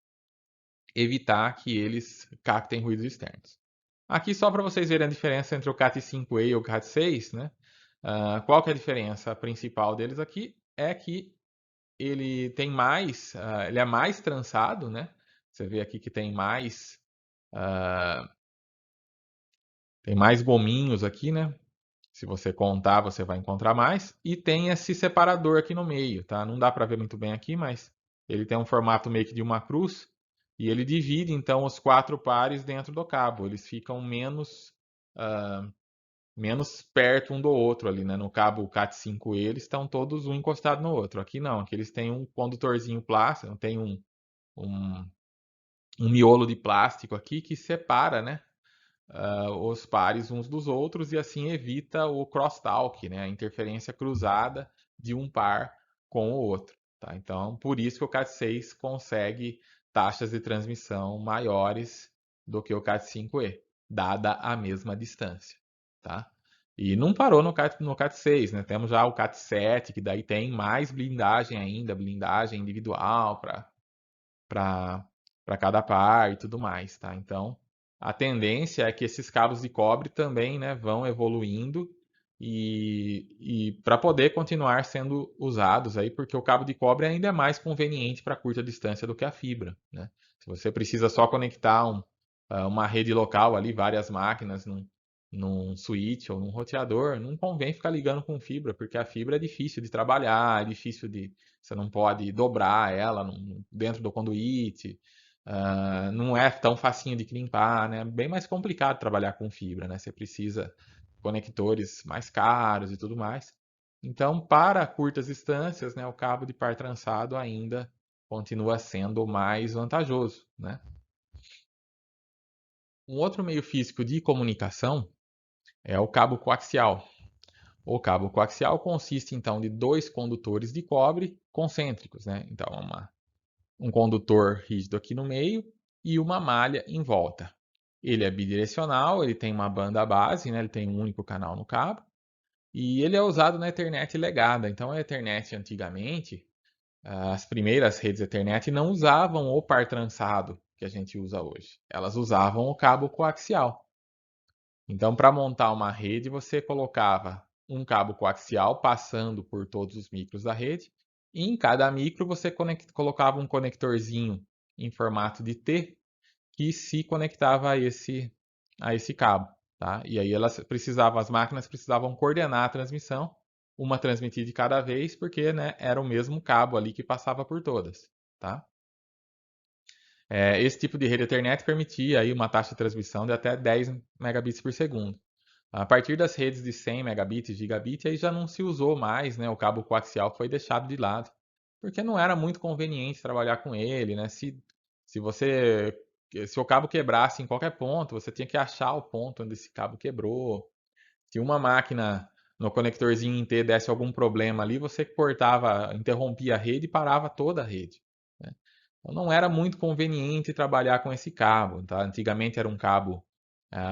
evitar que eles captem ruídos externos. Aqui só para vocês verem a diferença entre o Cat5e e o Cat6, né? Qual que é a diferença principal deles aqui? é que ele tem mais, ele é mais trançado, né? Você vê aqui que tem mais gominhos aqui, né? Se você contar, você vai encontrar mais. E tem esse separador aqui no meio, tá? Não dá para ver muito bem aqui, mas ele tem um formato meio que de uma cruz. E ele divide, então, os 4 pares dentro do cabo. Eles ficam menos perto um do outro ali, né? No cabo Cat5e eles estão todos um encostado no outro. Aqui não, aqui eles têm um condutorzinho plástico, tem um, um miolo de plástico aqui que separa, né? Os pares uns dos outros e assim evita o crosstalk, né, a interferência cruzada de um par com o outro. Tá? Então, por isso que o Cat6 consegue taxas de transmissão maiores do que o Cat5e, dada a mesma distância. Tá? E não parou no Cat6, né? Temos já o Cat7, que daí tem mais blindagem ainda, blindagem individual para cada par e tudo mais, tá? Então, a tendência é que esses cabos de cobre também, né, vão evoluindo e para poder continuar sendo usados aí, porque o cabo de cobre ainda é mais conveniente para curta distância do que a fibra, né? Se você precisa só conectar uma rede local ali, várias máquinas num switch ou num roteador, não convém ficar ligando com fibra, porque a fibra é difícil de trabalhar, é difícil de você não pode dobrar ela dentro do conduíte. Não é tão facinho de limpar, né? É bem mais complicado trabalhar com fibra, né? Você precisa de conectores mais caros e tudo mais. Então, para curtas distâncias, né, o cabo de par trançado ainda continua sendo mais vantajoso, né? Um outro meio físico de comunicação é o cabo coaxial. O cabo coaxial consiste então de 2 condutores de cobre concêntricos, né? Então, um condutor rígido aqui no meio e uma malha em volta. Ele é bidirecional, ele tem uma banda base, né? Ele tem um único canal no cabo e ele é usado na Ethernet legada. Então, a Ethernet antigamente, as primeiras redes Ethernet não usavam o par trançado que a gente usa hoje. Elas usavam o cabo coaxial. Então, para montar uma rede, você colocava um cabo coaxial passando por todos os micros da rede, e em cada micro você colocava um conectorzinho em formato de T que se conectava a esse cabo. Tá? E aí as máquinas precisavam coordenar a transmissão, uma transmitir de cada vez, porque, né, era o mesmo cabo ali que passava por todas. Tá? Esse tipo de rede Ethernet permitia aí uma taxa de transmissão de até 10 megabits por segundo. A partir das redes de 100 megabits, gigabit, aí já não se usou mais, né? O cabo coaxial foi deixado de lado, porque não era muito conveniente trabalhar com ele, né? Se o cabo quebrasse em qualquer ponto, você tinha que achar o ponto onde esse cabo quebrou. Se uma máquina no conectorzinho em T desse algum problema ali, você cortava, interrompia a rede e parava toda a rede, né? Então não era muito conveniente trabalhar com esse cabo, tá? Antigamente era um cabo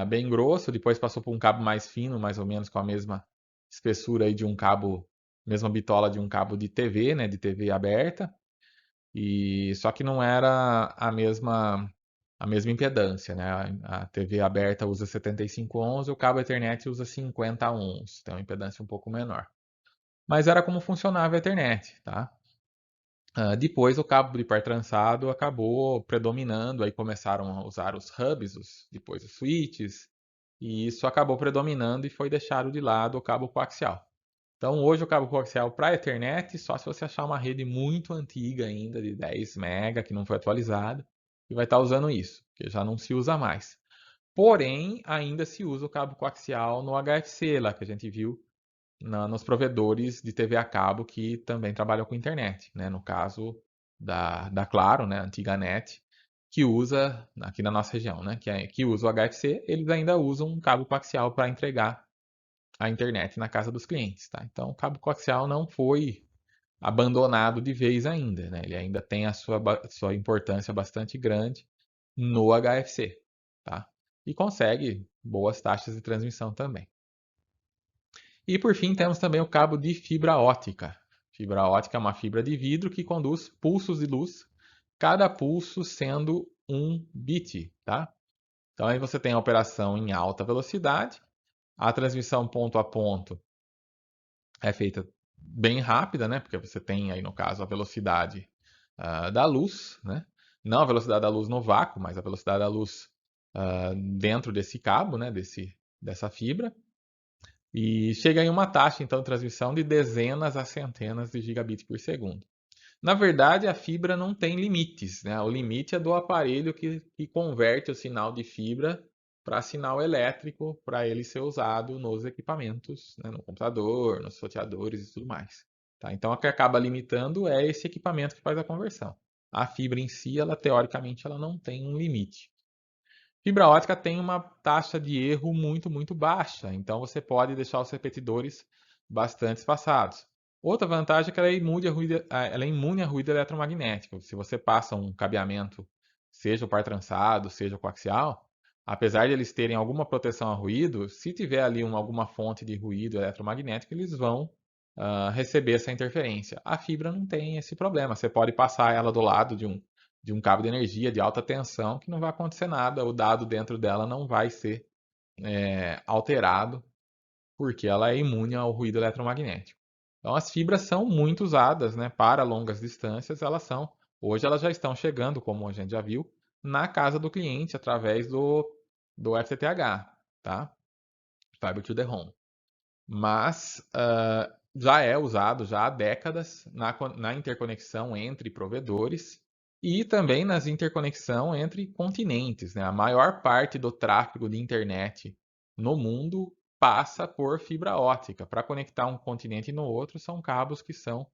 bem grosso, depois passou por um cabo mais fino, mais ou menos com a mesma espessura aí de um cabo, mesma bitola de um cabo de TV, né, de TV aberta, e só que não era a mesma impedância, né? A TV aberta usa 75 ohms, o cabo Ethernet usa 50 ohms, então a impedância é um pouco menor. Mas era como funcionava a Ethernet, tá? Depois o cabo de par trançado acabou predominando, aí começaram a usar os hubs, depois os switches, e isso acabou predominando e foi deixado de lado o cabo coaxial. Então hoje o cabo coaxial para Ethernet, só se você achar uma rede muito antiga ainda, de 10 MB, que não foi atualizada, e vai estar usando isso, porque já não se usa mais. Porém, ainda se usa o cabo coaxial no HFC, lá que a gente viu nos provedores de TV a cabo que também trabalham com internet, né? No caso da Claro, né? Antiga NET, que usa, aqui na nossa região, né? Que usa o HFC, eles ainda usam um cabo coaxial para entregar a internet na casa dos clientes, tá? Então, o cabo coaxial não foi abandonado de vez ainda, né? Ele ainda tem a sua importância bastante grande no HFC, tá? E consegue boas taxas de transmissão também. E por fim, temos também o cabo de fibra ótica. Fibra ótica é uma fibra de vidro que conduz pulsos de luz, cada pulso sendo um bit, tá? Então aí você tem a operação em alta velocidade, a transmissão ponto a ponto é feita bem rápida, né? Porque você tem aí no caso a velocidade da luz, né? Não a velocidade da luz no vácuo, mas a velocidade da luz dentro desse cabo, né? Dessa fibra. E chega em uma taxa, então, de transmissão de dezenas a centenas de gigabits por segundo. Na verdade, a fibra não tem limites, né? O limite é do aparelho que converte o sinal de fibra para sinal elétrico para ele ser usado nos equipamentos, né? No computador, nos roteadores e tudo mais. Tá? Então, o que acaba limitando é esse equipamento que faz a conversão. A fibra em si, ela teoricamente, ela não tem um limite. Fibra ótica tem uma taxa de erro muito, muito baixa, então você pode deixar os repetidores bastante espaçados. Outra vantagem é que ela é imune a ruído eletromagnético. Se você passa um cabeamento, seja o par trançado, seja o coaxial, apesar de eles terem alguma proteção a ruído, se tiver ali alguma fonte de ruído eletromagnético, eles vão receber essa interferência. A fibra não tem esse problema. Você pode passar ela do lado de um cabo de energia de alta tensão que não vai acontecer nada, o dado dentro dela não vai ser alterado, porque ela é imune ao ruído eletromagnético. Então, as fibras são muito usadas, né, para longas distâncias, hoje elas já estão chegando, como a gente já viu, na casa do cliente através do FTTH, tá? Fiber to the Home. Mas já é usado já há décadas na interconexão entre provedores e também nas interconexão entre continentes, né? A maior parte do tráfego de internet no mundo passa por fibra ótica. Para conectar um continente no outro, são cabos que são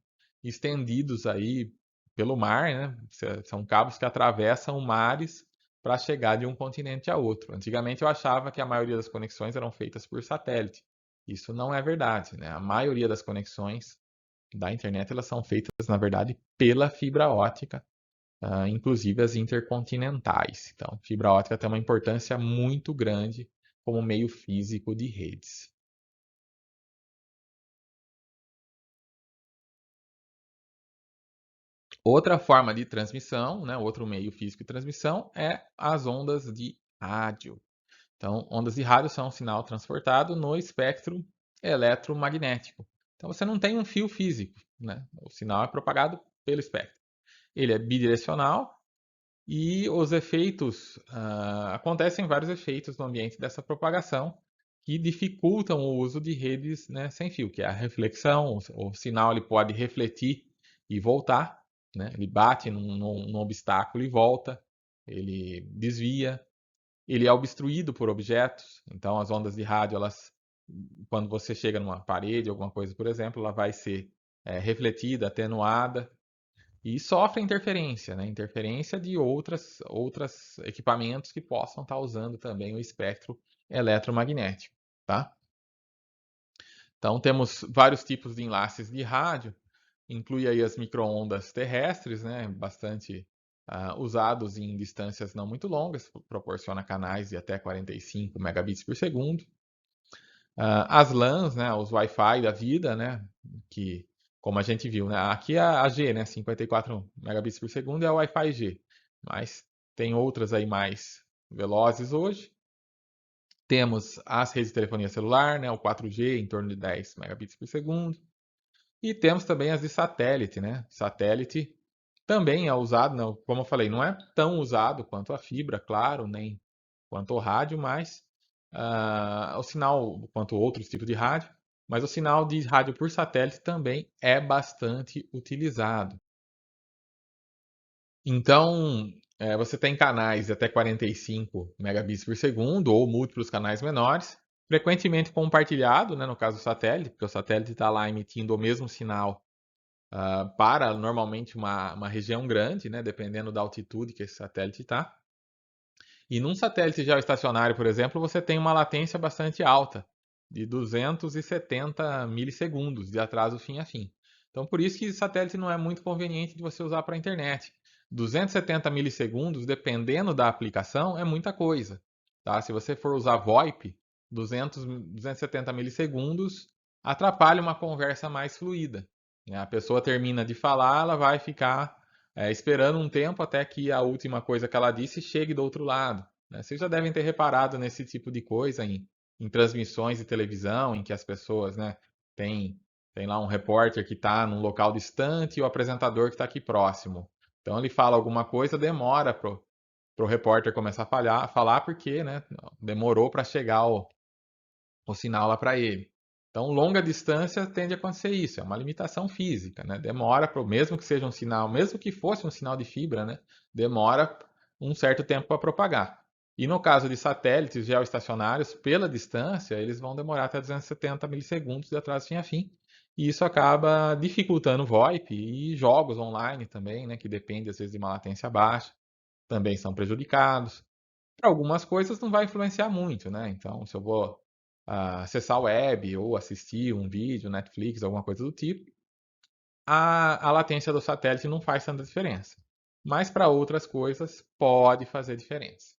estendidos aí pelo mar, né? São cabos que atravessam mares para chegar de um continente a outro. Antigamente eu achava que a maioria das conexões eram feitas por satélite. Isso não é verdade, né? A maioria das conexões da internet elas são feitas, na verdade, pela fibra ótica, inclusive as intercontinentais. Então, fibra ótica tem uma importância muito grande como meio físico de redes. Outra forma de transmissão, né, outro meio físico de transmissão é as ondas de rádio. Então, ondas de rádio são um sinal transportado no espectro eletromagnético. Então, você não tem um fio físico, né? O sinal é propagado pelo espectro. Ele é bidirecional e os efeitos, acontecem vários efeitos no ambiente dessa propagação que dificultam o uso de redes, né, sem fio, que é a reflexão, o sinal ele pode refletir e voltar, né? Ele bate num obstáculo e volta, ele desvia, ele é obstruído por objetos, então as ondas de rádio, quando você chega numa parede, alguma coisa, por exemplo, ela vai ser refletida, atenuada, e sofre interferência, né? Interferência de outros equipamentos que possam estar usando também o espectro eletromagnético, tá? Então temos vários tipos de enlaces de rádio, inclui aí as microondas terrestres, né? Bastante usados em distâncias não muito longas, proporciona canais de até 45 megabits por segundo. As LANs, né, os Wi-Fi da vida, né, que como a gente viu, né, aqui é a G, né, 54 megabits por segundo é a Wi-Fi G, mas tem outras aí mais velozes hoje. Temos as redes de telefonia celular, né, o 4G em torno de 10 megabits por segundo. E temos também as de satélite, né? Satélite também é usado, não, como eu falei, não é tão usado quanto a fibra, claro, nem quanto o rádio, mas o sinal, quanto outros tipos de rádio, mas o sinal de rádio por satélite também é bastante utilizado. Então, você tem canais de até 45 megabits por segundo ou múltiplos canais menores, frequentemente compartilhado, né, no caso do satélite, porque o satélite está lá emitindo o mesmo sinal para normalmente uma região grande, né, dependendo da altitude que esse satélite está. E num satélite geoestacionário, por exemplo, você tem uma latência bastante alta, de 270 milissegundos de atraso fim a fim. Então, por isso que satélite não é muito conveniente de você usar para a internet. 270 milissegundos, dependendo da aplicação, é muita coisa. Tá? Se você for usar VoIP, 270 milissegundos atrapalha uma conversa mais fluida. Né? A pessoa termina de falar, ela vai ficar esperando um tempo até que a última coisa que ela disse chegue do outro lado. Né? Vocês já devem ter reparado nesse tipo de coisa em transmissões de televisão, em que as pessoas, né, têm Tem lá um repórter que está num local distante e o apresentador que está aqui próximo. Então ele fala alguma coisa, demora para o repórter começar a falar porque, né, demorou para chegar o sinal lá para ele. Então, longa distância tende a acontecer isso, é uma limitação física, né? Demora, mesmo que seja um sinal, mesmo que fosse um sinal de fibra, né? Demora um certo tempo para propagar. E no caso de satélites geoestacionários, pela distância, eles vão demorar até 270 milissegundos de atraso fim a fim. E isso acaba dificultando o VoIP e jogos online também, né? Que depende às vezes de uma latência baixa, também são prejudicados. Para algumas coisas não vai influenciar muito, né? Então, se eu vou acessar o web ou assistir um vídeo, Netflix, alguma coisa do tipo, a latência do satélite não faz tanta diferença. Mas para outras coisas pode fazer diferença.